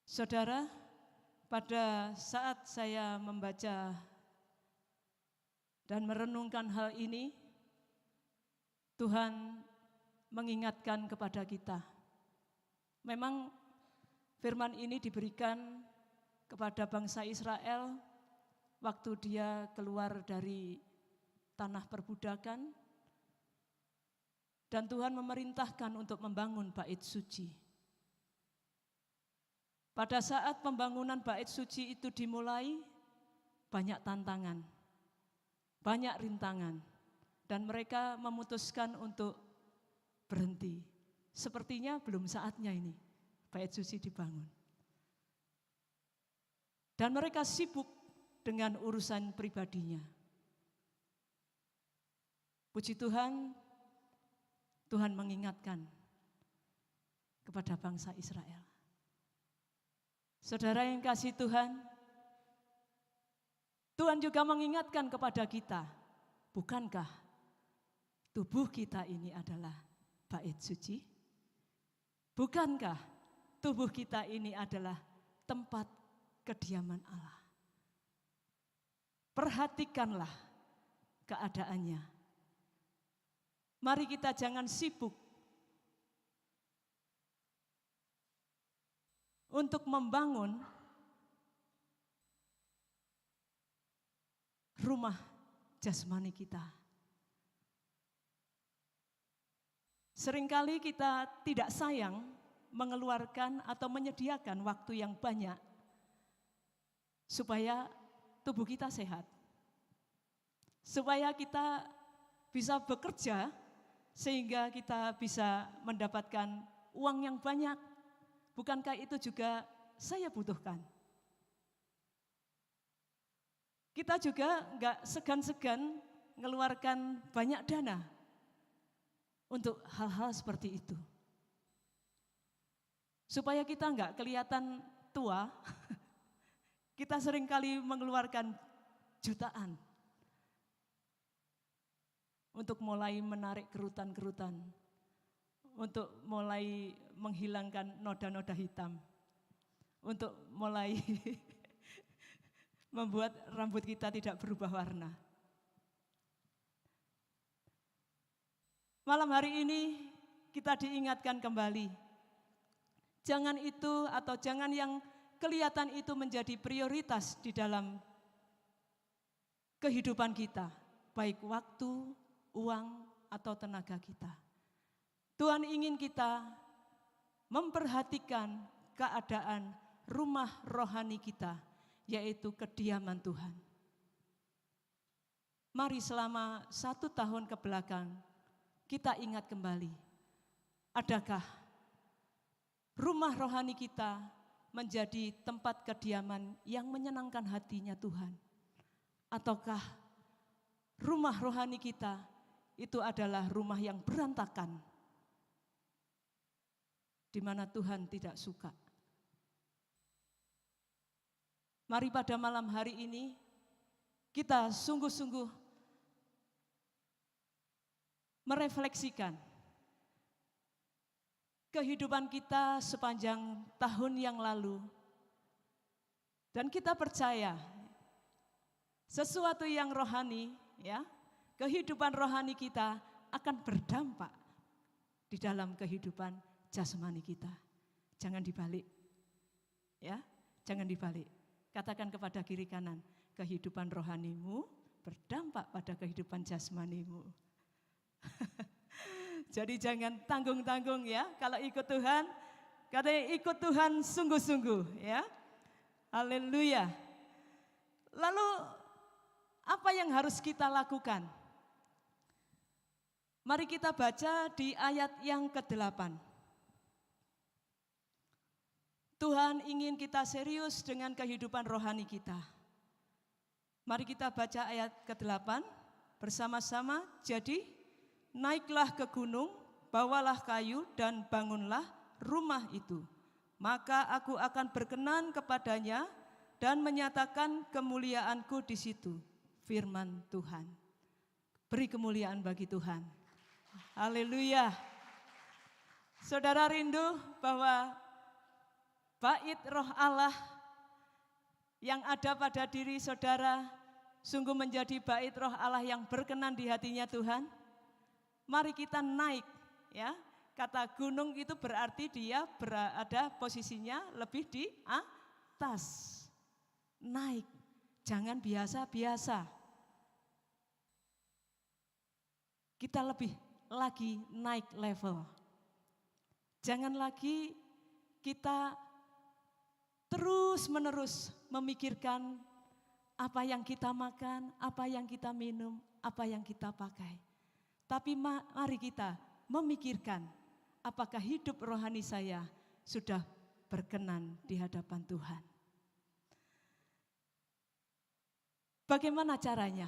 Saudara, pada saat saya membaca dan merenungkan hal ini, Tuhan mengingatkan kepada kita. Memang firman ini diberikan kepada bangsa Israel waktu dia keluar dari tanah perbudakan, dan Tuhan memerintahkan untuk membangun bait suci. Pada saat pembangunan bait suci itu dimulai, banyak tantangan, banyak rintangan, dan mereka memutuskan untuk berhenti. Sepertinya belum saatnya ini bait suci dibangun. Dan mereka sibuk dengan urusan pribadinya. Puji Tuhan, Tuhan mengingatkan kepada bangsa Israel. Saudara yang kasih Tuhan, Tuhan juga mengingatkan kepada kita, bukankah tubuh kita ini adalah bait suci? Bukankah tubuh kita ini adalah tempat kediaman Allah? Perhatikanlah keadaannya. Mari kita jangan sibuk untuk membangun rumah jasmani kita. Seringkali kita tidak sayang mengeluarkan atau menyediakan waktu yang banyak supaya tubuh kita sehat. Supaya kita bisa bekerja sehingga kita bisa mendapatkan uang yang banyak. Bukankah itu juga saya butuhkan? Kita juga enggak segan-segan mengeluarkan banyak dana untuk hal-hal seperti itu. Supaya kita enggak kelihatan tua, kita seringkali mengeluarkan jutaan untuk mulai menarik kerutan-kerutan, untuk mulai menghilangkan noda-noda hitam, untuk mulai membuat rambut kita tidak berubah warna. Malam hari ini kita diingatkan kembali, jangan itu atau jangan yang kelihatan itu menjadi prioritas di dalam kehidupan kita, baik waktu, uang, atau tenaga kita. Tuhan ingin kita memperhatikan keadaan rumah rohani kita, yaitu kediaman Tuhan. Mari selama 1 tahun ke belakang, kita ingat kembali, adakah rumah rohani kita menjadi tempat kediaman yang menyenangkan hatinya Tuhan? Ataukah rumah rohani kita itu adalah rumah yang berantakan, di mana Tuhan tidak suka? Mari pada malam hari ini kita sungguh-sungguh merefleksikan kehidupan kita sepanjang tahun yang lalu. Dan kita percaya sesuatu yang rohani, ya, kehidupan rohani kita akan berdampak di dalam kehidupan jasmani kita. Jangan dibalik. Ya, jangan dibalik. Katakan kepada kiri kanan, kehidupan rohanimu berdampak pada kehidupan jasmanimu. Jadi jangan tanggung-tanggung ya, kalau ikut Tuhan, katanya ikut Tuhan sungguh-sungguh ya. Haleluya. Lalu apa yang harus kita lakukan? Mari kita baca di ayat yang ke-8. Tuhan ingin kita serius dengan kehidupan rohani kita. Mari kita baca ayat ke-8 bersama-sama. Jadi naiklah ke gunung, bawalah kayu dan bangunlah rumah itu. Maka aku akan berkenan kepadanya dan menyatakan kemuliaanku di situ. Firman Tuhan. Beri kemuliaan bagi Tuhan. Haleluya. Saudara rindu bahwa bait roh Allah yang ada pada diri saudara sungguh menjadi bait roh Allah yang berkenan di hatinya Tuhan? Mari kita naik ya. Kata gunung itu berarti dia berada posisinya lebih di atas. Naik, jangan biasa-biasa. Kita lebih lagi naik level. Jangan lagi kita terus-menerus memikirkan apa yang kita makan, apa yang kita minum, apa yang kita pakai. Tapi mari kita memikirkan apakah hidup rohani saya sudah berkenan di hadapan Tuhan. Bagaimana caranya?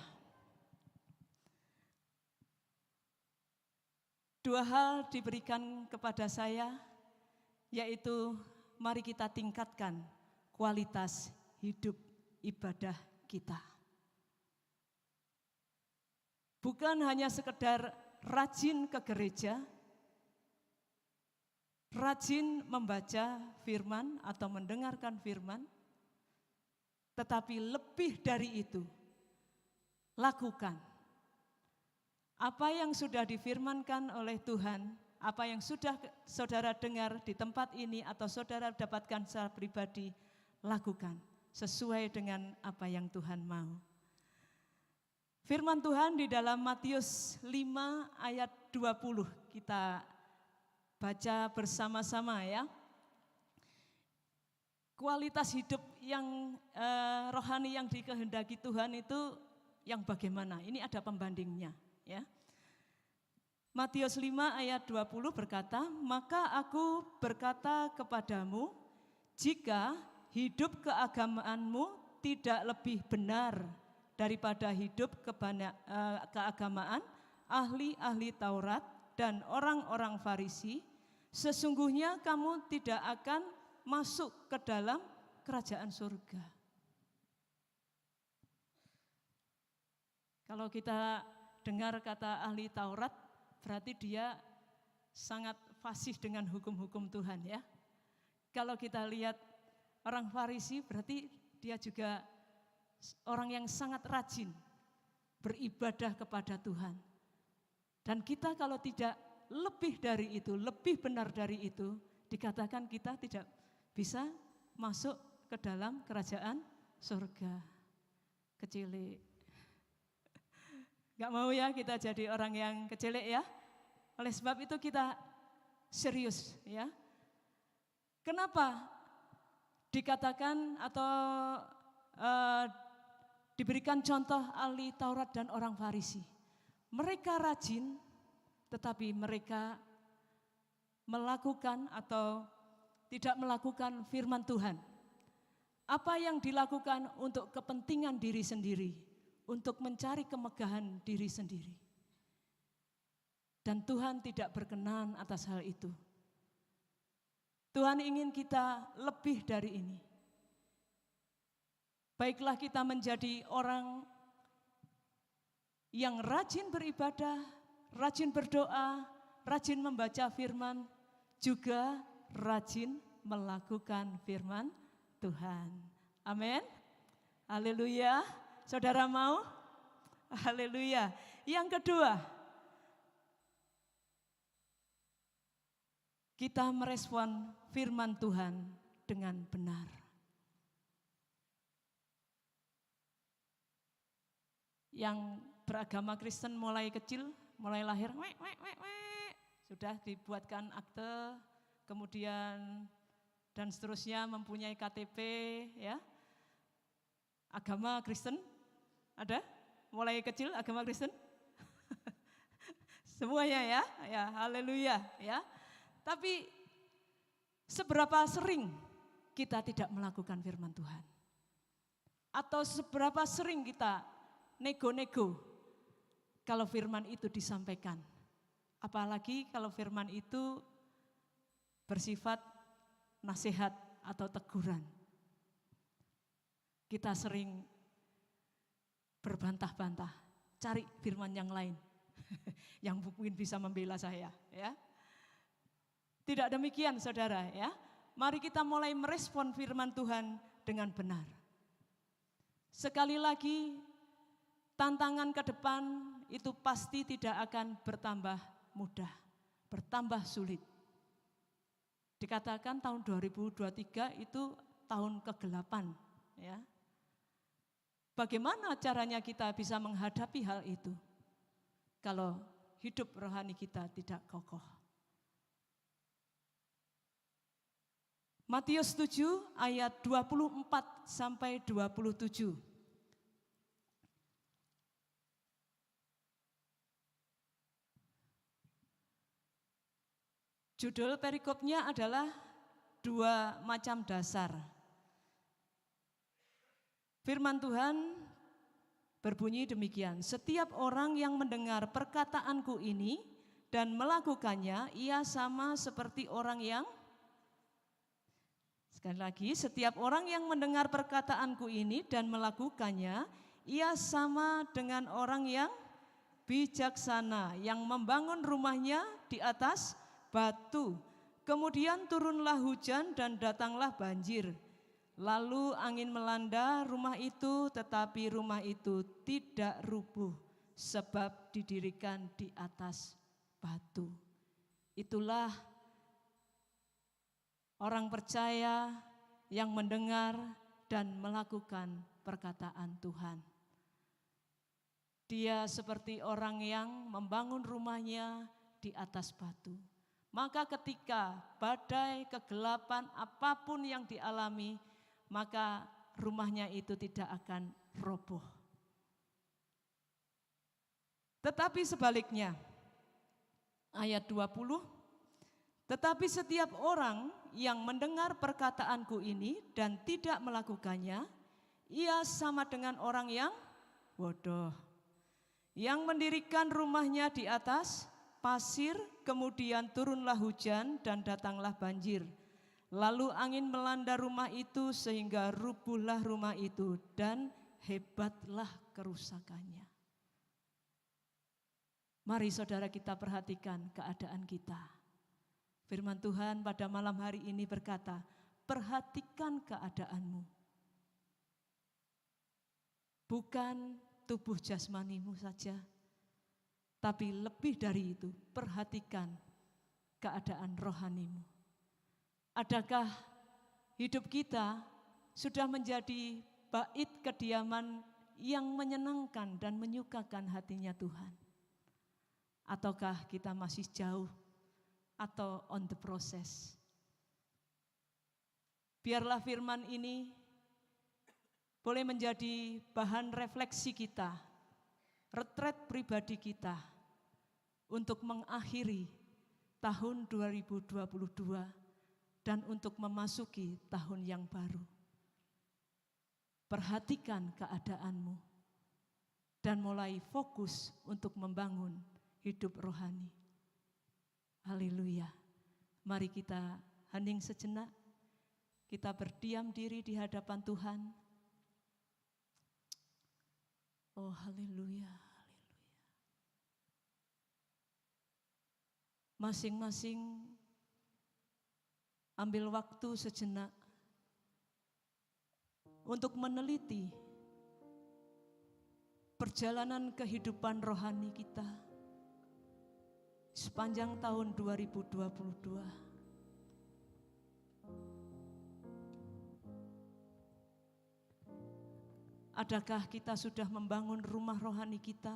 2 hal diberikan kepada saya, yaitu mari kita tingkatkan kualitas hidup ibadah kita. Bukan hanya sekedar rajin ke gereja, rajin membaca firman atau mendengarkan firman, tetapi lebih dari itu, lakukan. Apa yang sudah difirmankan oleh Tuhan, apa yang sudah saudara dengar di tempat ini atau saudara dapatkan secara pribadi, lakukan sesuai dengan apa yang Tuhan mau. Firman Tuhan di dalam Matius 5 ayat 20 kita baca bersama-sama ya. Kualitas hidup yang rohani yang dikehendaki Tuhan itu yang bagaimana? Ini ada pembandingnya ya. Matius 5 ayat 20 berkata, "Maka aku berkata kepadamu, jika hidup keagamaanmu tidak lebih benar daripada hidup keagamaan ahli-ahli Taurat dan orang-orang Farisi, sesungguhnya kamu tidak akan masuk ke dalam kerajaan surga." Kalau kita dengar kata ahli Taurat, berarti dia sangat fasih dengan hukum-hukum Tuhan ya. Kalau kita lihat orang Farisi, berarti dia juga orang yang sangat rajin beribadah kepada Tuhan. Dan kita kalau tidak lebih dari itu, lebih benar dari itu, dikatakan kita tidak bisa masuk ke dalam kerajaan surga. Kecilik. Gak mau ya kita jadi orang yang kecilik ya. Oleh sebab itu kita serius ya. Kenapa dikatakan atau diberikan contoh ahli Taurat dan orang Farisi? Mereka rajin, tetapi mereka melakukan atau tidak melakukan firman Tuhan. Apa yang dilakukan untuk kepentingan diri sendiri, untuk mencari kemegahan diri sendiri. Dan Tuhan tidak berkenan atas hal itu. Tuhan ingin kita lebih dari ini. Baiklah kita menjadi orang yang rajin beribadah, rajin berdoa, rajin membaca firman, juga rajin melakukan firman Tuhan. Amin. Haleluya. Saudara mau? Haleluya. Yang kedua, kita merespon firman Tuhan dengan benar. Yang beragama Kristen mulai kecil, mulai lahir, sudah dibuatkan akte, kemudian dan seterusnya mempunyai KTP, ya. Agama Kristen ada? Mulai kecil agama Kristen? Semuanya ya, haleluya ya. Tapi seberapa sering kita tidak melakukan firman Tuhan? Atau seberapa sering kita nego-nego kalau firman itu disampaikan? Apalagi kalau firman itu bersifat nasihat atau teguran. Kita sering berbantah-bantah, cari firman yang lain yang mungkin bisa membela saya ya. Tidak demikian saudara ya. Mari kita mulai merespon firman Tuhan dengan benar. Sekali lagi, tantangan ke depan itu pasti tidak akan bertambah mudah, bertambah sulit. Dikatakan tahun 2023 itu tahun ke-8 ya. Bagaimana caranya kita bisa menghadapi hal itu kalau hidup rohani kita tidak kokoh? Matius 7 ayat 24 sampai 27. Judul perikopnya adalah 2 macam dasar. Firman Tuhan berbunyi demikian, setiap orang yang mendengar perkataanku ini dan melakukannya, ia sama seperti orang yang, sekali lagi, setiap orang yang mendengar perkataanku ini dan melakukannya, ia sama dengan orang yang bijaksana, yang membangun rumahnya di atas batu. Kemudian turunlah hujan dan datanglah banjir. Lalu angin melanda rumah itu, tetapi rumah itu tidak rubuh sebab didirikan di atas batu. Itulah orang percaya yang mendengar dan melakukan perkataan Tuhan. Dia seperti orang yang membangun rumahnya di atas batu. Maka ketika badai, kegelapan, apapun yang dialami, maka rumahnya itu tidak akan roboh. Tetapi sebaliknya, ayat 20, tetapi setiap orang yang mendengar perkataanku ini dan tidak melakukannya, ia sama dengan orang yang bodoh, yang mendirikan rumahnya di atas pasir, kemudian turunlah hujan dan datanglah banjir. Lalu angin melanda rumah itu sehingga rubuhlah rumah itu dan hebatlah kerusakannya. Mari saudara kita perhatikan keadaan kita. Firman Tuhan pada malam hari ini berkata, perhatikan keadaanmu. Bukan tubuh jasmanimu saja, tapi lebih dari itu, perhatikan keadaan rohanimu. Adakah hidup kita sudah menjadi bait kediaman yang menyenangkan dan menyukakan hatinya Tuhan? Ataukah kita masih jauh atau on the process? Biarlah firman ini boleh menjadi bahan refleksi kita, retret pribadi kita untuk mengakhiri tahun 2022 dan untuk memasuki tahun yang baru. Perhatikan keadaanmu dan mulai fokus untuk membangun hidup rohani. Haleluya. Mari kita hening sejenak, kita berdiam diri di hadapan Tuhan. Oh haleluya, haleluya. Masing-masing ambil waktu sejenak untuk meneliti perjalanan kehidupan rohani kita sepanjang tahun 2022. Adakah kita sudah membangun rumah rohani kita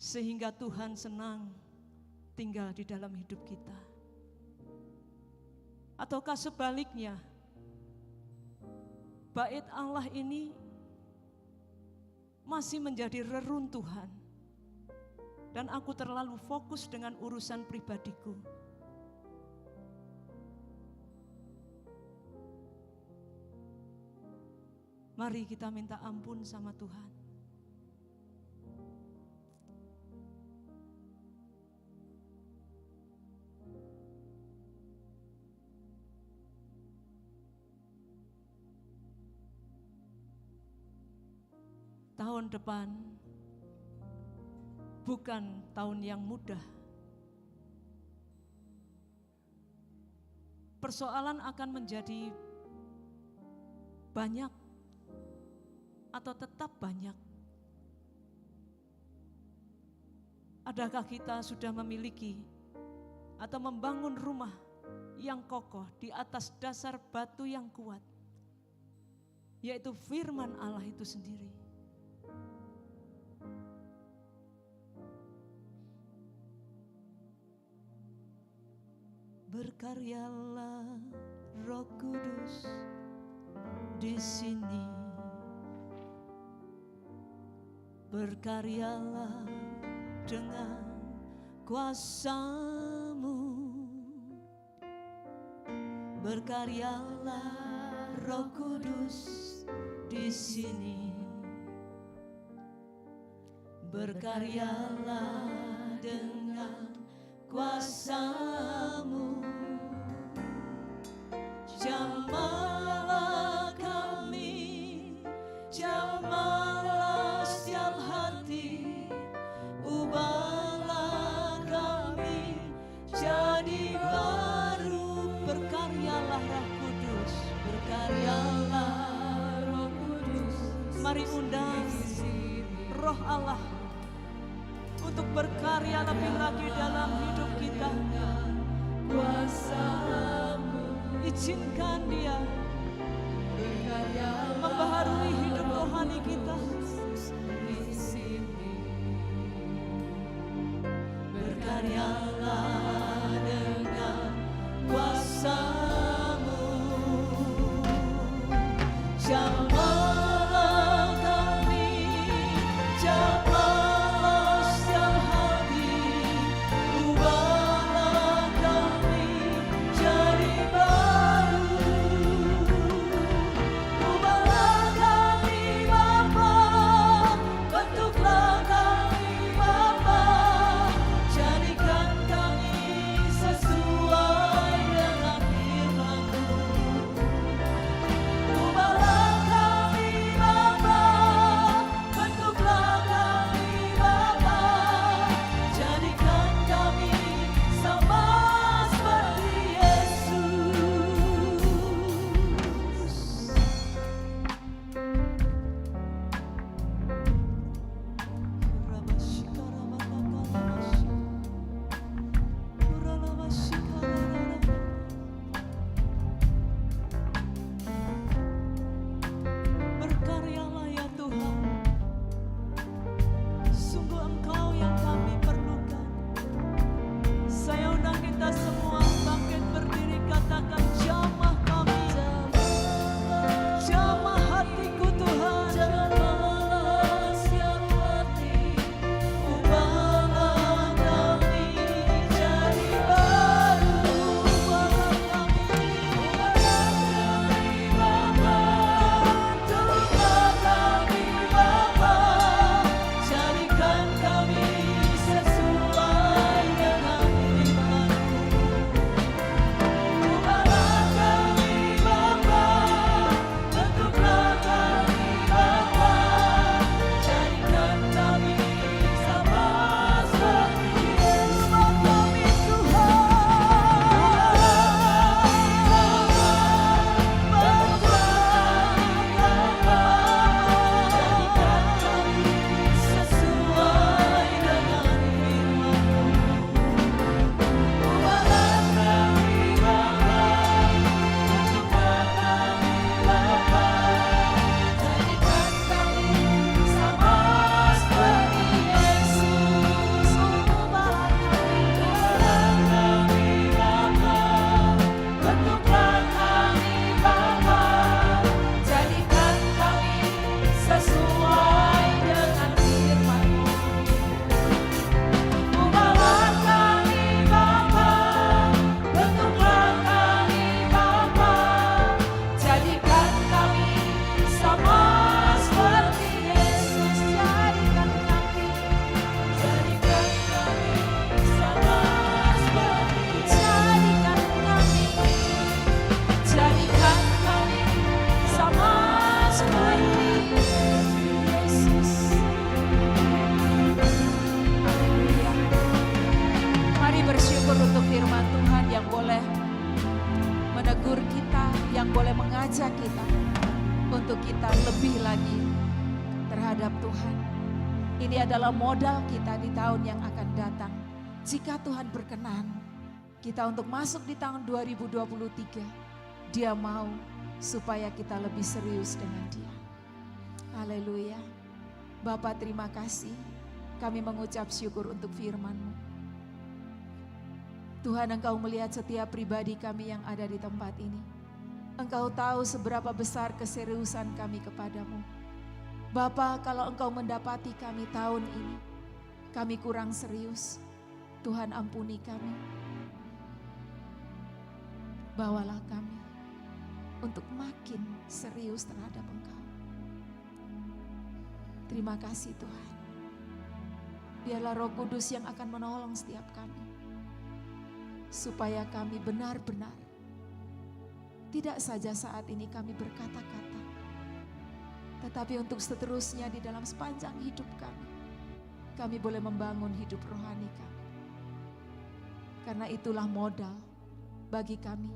sehingga Tuhan senang tinggal di dalam hidup kita? Ataukah sebaliknya, bait Allah ini masih menjadi reruntuhan dan aku terlalu fokus dengan urusan pribadiku? Mari kita minta ampun sama Tuhan. Tahun depan bukan tahun yang mudah. Persoalan akan menjadi banyak atau tetap banyak. Adakah kita sudah memiliki atau membangun rumah yang kokoh di atas dasar batu yang kuat, yaitu firman Allah itu sendiri? Berkaryalah Roh Kudus di sini. Berkaryalah dengan kuasa-Mu. Berkaryalah Roh Kudus di sini. Berkaryalah dengan kuasa-Mu. Jamahlah kami, jamahlah setiap hati, ubahlah kami jadi mari undang Roh Allah untuk berkarya lebih lagi dalam hidup kita. Izinkan Dia membaharui hidup rohani kita. Berkaryalah dengan kuasa-Mu. Jamahlah kami, jamahlah setiap hari, ubahlah kami jadi baru. Ubahlah kami Bapa, bentuklah kami Bapa, jadikan kami sesuai dengan firman-Mu. Ubahlah kami Bapa, bentuklah kami Bapa, jadikan kami sama seperti Yesus. Berkaryalah ya Tuhan, sungguh Engkau yang kami perlukan. Saya undang kita semua bangkit berdiri, katakan jamah kami, jamah hatiku Tuhan, jamah siap hati, ubahlah kami jadi baru, ubahlah kami Bapa, bentuklah kami Bapa, jadikan kami sesuai dengan firman-Mu. Ubahlah kami Bapa, bentuklah kami Bapa, jadikan kami sama seperti Yesus. Ubah kami sesuai dengan firman-Mu. Ubahlah kami Bapa, bentuklah kami Bapa, jadikan kami sama seperti Yesus. Jadikan kami sama seperti Yesus. Jadikan kami sama seperti Yesus. Haleluya. Mari bersyukur untuk firman Tuhan yang boleh menegur kita, yang boleh mengajak kita untuk kita lebih lagi terhadap Tuhan. Ini adalah modal kita di tahun yang akan datang. Jika Tuhan berkenan, kita untuk masuk di tahun 2023, Dia mau supaya kita lebih serius dengan Dia. Haleluya. Bapa, terima kasih. Kami mengucap syukur untuk firman-Mu. Tuhan, Engkau melihat setiap pribadi kami yang ada di tempat ini. Engkau tahu seberapa besar keseriusan kami kepadamu. Bapa, kalau Engkau mendapati kami tahun ini, kami kurang serius, Tuhan ampuni kami. Bawalah kami untuk makin serius terhadap Engkau. Terima kasih Tuhan. Biarlah Roh Kudus yang akan menolong setiap kami. Supaya kami benar-benar tidak saja saat ini kami berkata-kata, tetapi untuk seterusnya di dalam sepanjang hidup kami boleh membangun hidup rohani kami. Karena itulah modal bagi kami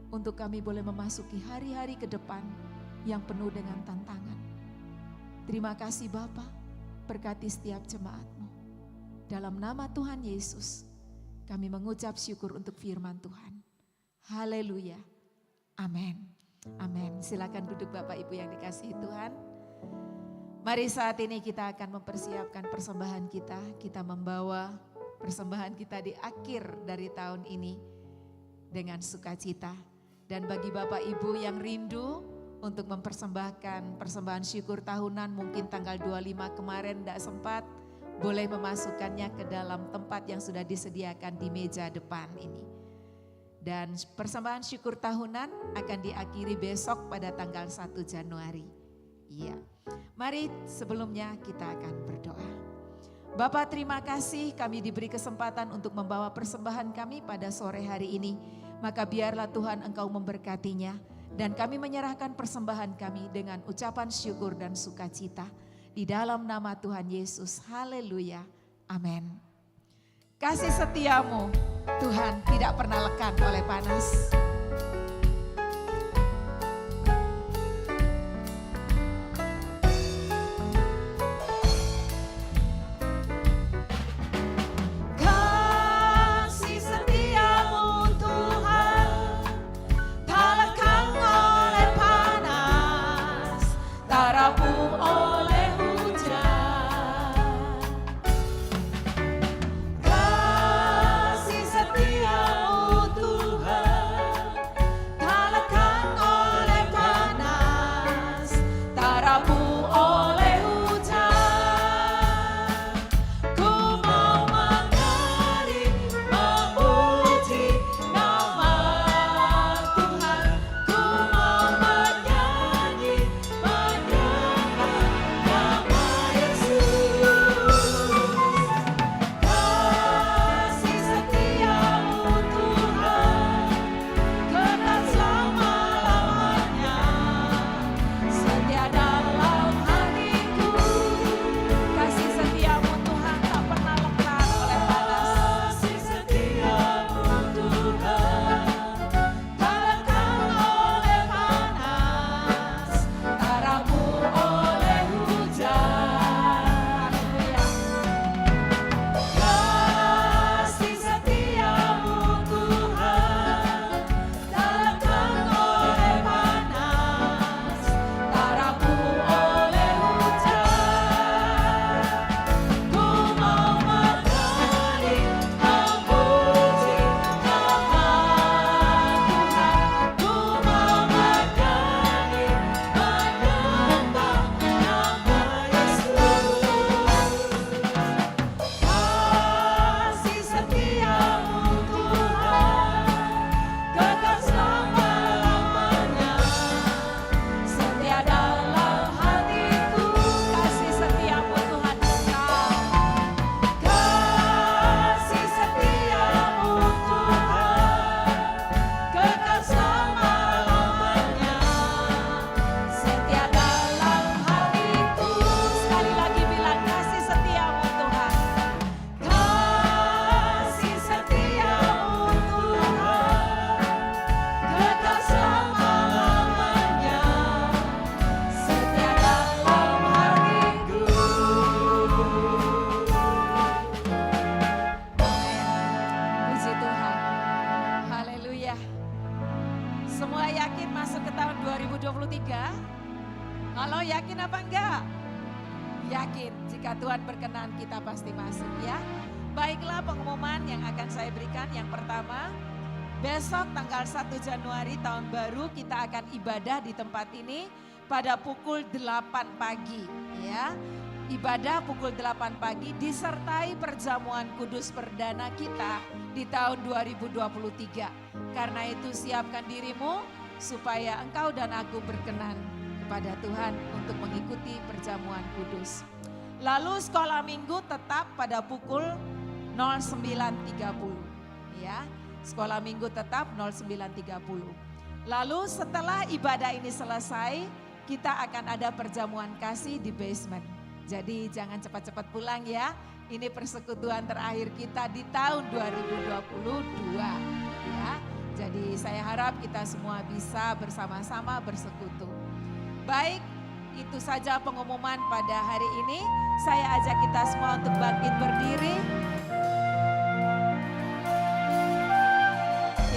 untuk kami boleh memasuki hari-hari ke depan yang penuh dengan tantangan. Terima kasih Bapa, berkati setiap jemaat-Mu. Dalam nama Tuhan Yesus, kami mengucap syukur untuk firman Tuhan. Haleluya. Amin. Amin. Silakan duduk Bapak Ibu yang dikasihi Tuhan. Mari saat ini kita akan mempersiapkan persembahan kita. Kita membawa persembahan kita di akhir dari tahun ini dengan sukacita. Dan bagi Bapak Ibu yang rindu untuk mempersembahkan persembahan syukur tahunan, mungkin tanggal 25 kemarin tidak sempat, boleh memasukkannya ke dalam tempat yang sudah disediakan di meja depan ini. Dan persembahan syukur tahunan akan diakhiri besok pada tanggal 1 Januari. Iya. Mari sebelumnya kita akan berdoa. Bapa, terima kasih kami diberi kesempatan untuk membawa persembahan kami pada sore hari ini. Maka biarlah Tuhan Engkau memberkatinya. Dan kami menyerahkan persembahan kami dengan ucapan syukur dan sukacita. Di dalam nama Tuhan Yesus, haleluya, amin. Kasih setiamu, Tuhan, tidak pernah lekang oleh panas. Kasih setiamu Tuhan, tak lekang oleh panas, tak rapuh oleh hujan. Kasih setiamu Tuhan, tak lekang oleh panas, tak rapuh oleh hujan. Ku mau menari, memuji nama Tuhan. Ku mau menyanyi, menyembah nama Yesus. Kasih setiamu Tuhan, kekal selama-lamanya, setia dalam hatiku. Kasih setiamu Tuhan tak pernah lekang oleh panas. Kasih setiamu Tuhan, tak lekang oleh panas, tak rapuh oleh hujan. Kasih setiamu Tuhan, tak lekang oleh panas, tak rapuh oleh hujan. Ku mau menari, memuji nama Tuhan. Ku mau menyanyi, menyembah nama Yesus. Kasih setiamu Tuhan, kekal selama-lamanya, setia dalam hatiku. Kasih setiamu Tuhan kekal. Kasih setiamu Tuhan, kekal selama-lamanya, setia dalam hatiku. Sekali lagi bilang kasih setiamu Tuhan. Kasih setiamu Tuhan, kekal selama-lamanya, setia dalam hatiku. Puji Tuhan. Haleluya. Semua yakin masuk ke tahun 2023? Halo, yakin apa enggak? Yakin, jika Tuhan berkenan kita pasti masuk ya. Baiklah pengumuman yang akan saya berikan. Yang pertama, besok tanggal 1 Januari tahun baru kita akan ibadah di tempat ini pada pukul 8 pagi ya. Ibadah pukul 8 pagi disertai perjamuan kudus perdana kita di tahun 2023. Karena itu siapkan dirimu supaya engkau dan aku berkenan kepada Tuhan untuk mengikuti perjamuan kudus. Lalu sekolah minggu tetap pada pukul 09.30 ya. Sekolah minggu tetap 09.30. Lalu setelah ibadah ini selesai, kita akan ada perjamuan kasih di basement. Jadi jangan cepat-cepat pulang ya. Ini persekutuan terakhir kita di tahun 2022 ya. Jadi saya harap kita semua bisa bersama-sama bersekutu. Baik, Itu saja pengumuman pada hari ini. Saya ajak kita semua untuk bangkit berdiri.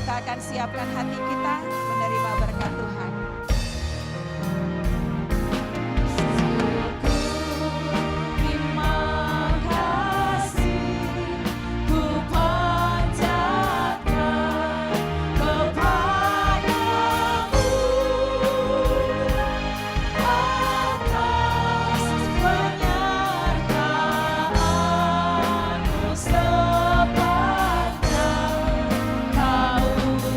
Kita akan siapkan hati kita menerima berkat Tuhan. Terima kasih ku panjatkan kepadamu atas penyertaanmu sepanjang tahun ini.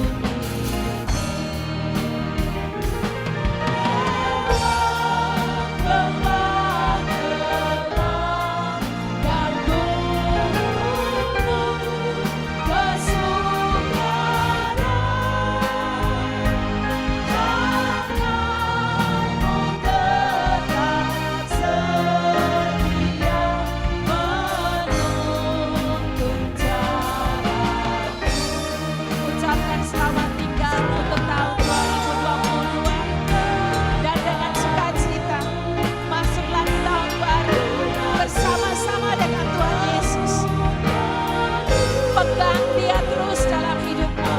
Ucapkan selamat tinggal untuk tahun 2022 dan dengan sukacita masuklah di tahun baru bersama-sama dengan Tuhan Yesus. Pegang Dia terus dalam hidupmu.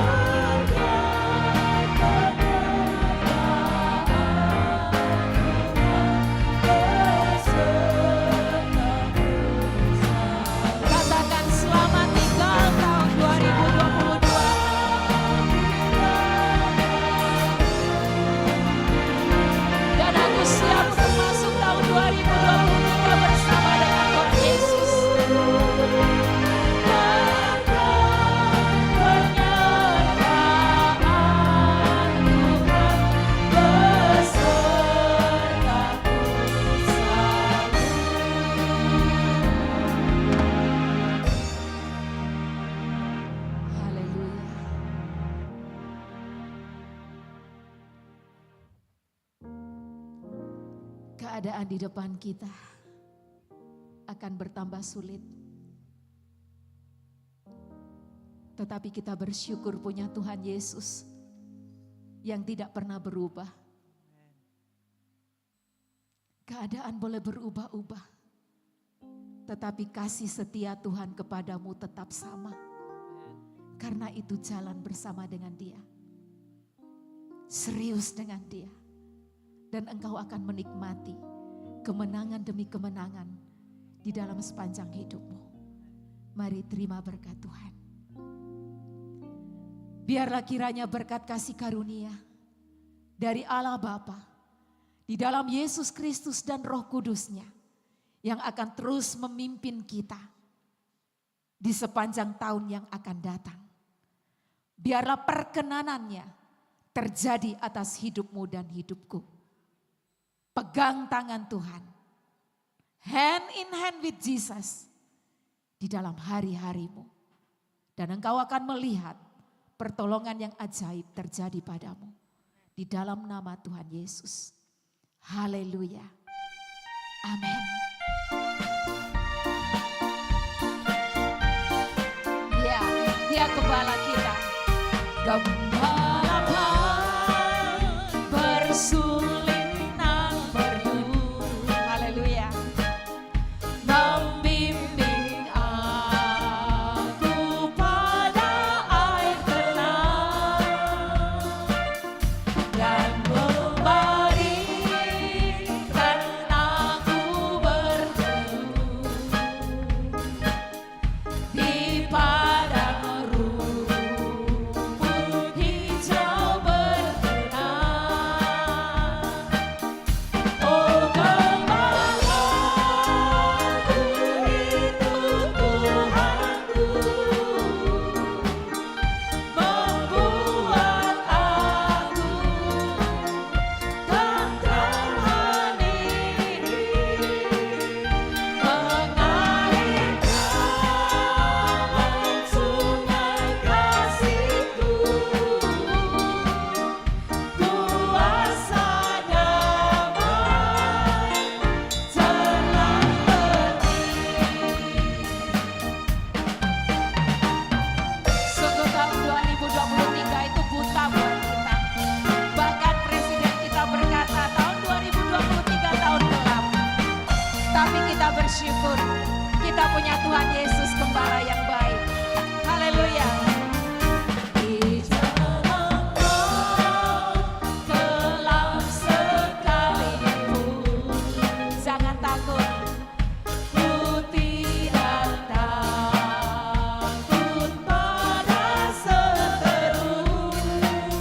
Katakan selamat tinggal tahun 2022. Dan aku siap untuk masuk tahun 2023 bersama dengan Tuhan Yesus. Haleluya. Keadaan di depan kita akan bertambah sulit. Tetapi kita bersyukur punya Tuhan Yesus yang tidak pernah berubah. Keadaan boleh berubah-ubah, tetapi kasih setia Tuhan kepadamu tetap sama. Karena itu jalan bersama dengan Dia. Serius dengan Dia. Dan engkau akan menikmati kemenangan demi kemenangan di dalam sepanjang hidupmu. Mari terima berkat Tuhan. Biarlah kiranya berkat kasih karunia dari Allah Bapa, di dalam Yesus Kristus dan Roh Kudus-Nya yang akan terus memimpin kita di sepanjang tahun yang akan datang. Biarlah perkenanannya terjadi atas hidupmu dan hidupku. Pegang tangan Tuhan, hand in hand with Jesus di dalam hari-harimu. Dan engkau akan melihat pertolongan yang ajaib terjadi padamu. Di dalam nama Tuhan Yesus. Haleluya. Amin. Ya, Dia gembala kita. Gembala bersuling nan berdu. Haleluya. Membimbing aku pada air tenang dan memberikan aku berteduh di padang rumput hijau. kita bersyukur. Kita punya Tuhan Yesus Gembala yang baik. Haleluya. Di dalam kelam sekalipun, Jangan takut. ku tidak takut pada seteru.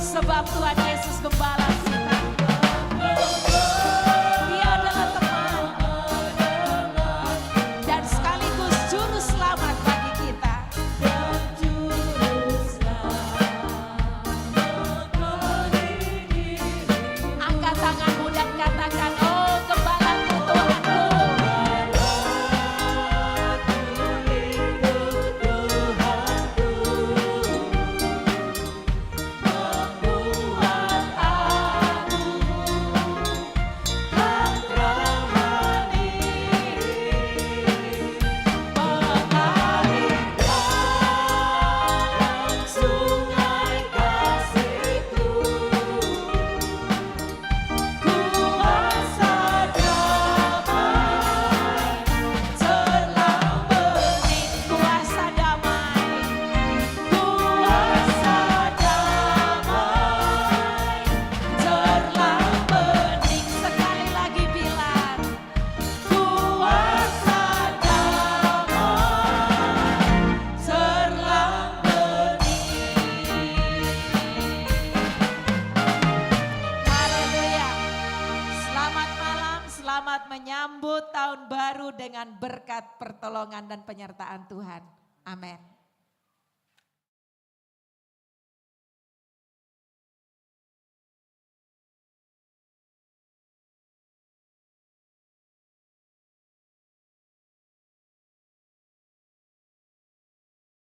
Sebab Tuhan Yesus Gembala kita. Dia adalah teman dan sekaligus juru selamat bagi kita. Dan juru selamat bagi diri. Angkat tanganmu dan katakan, oh Gembalaku Tuhanku. Sungai kasih-Ku, kuasa damai Terlang bening kuasa damai. kuasa damai Terlang bening sekali lagi bilang. kuasa damai Terlang Haleluya. Selamat malam, selamat menyambut tahun baru dengan berkat pertolongan dan penyertaan Tuhan. Amin.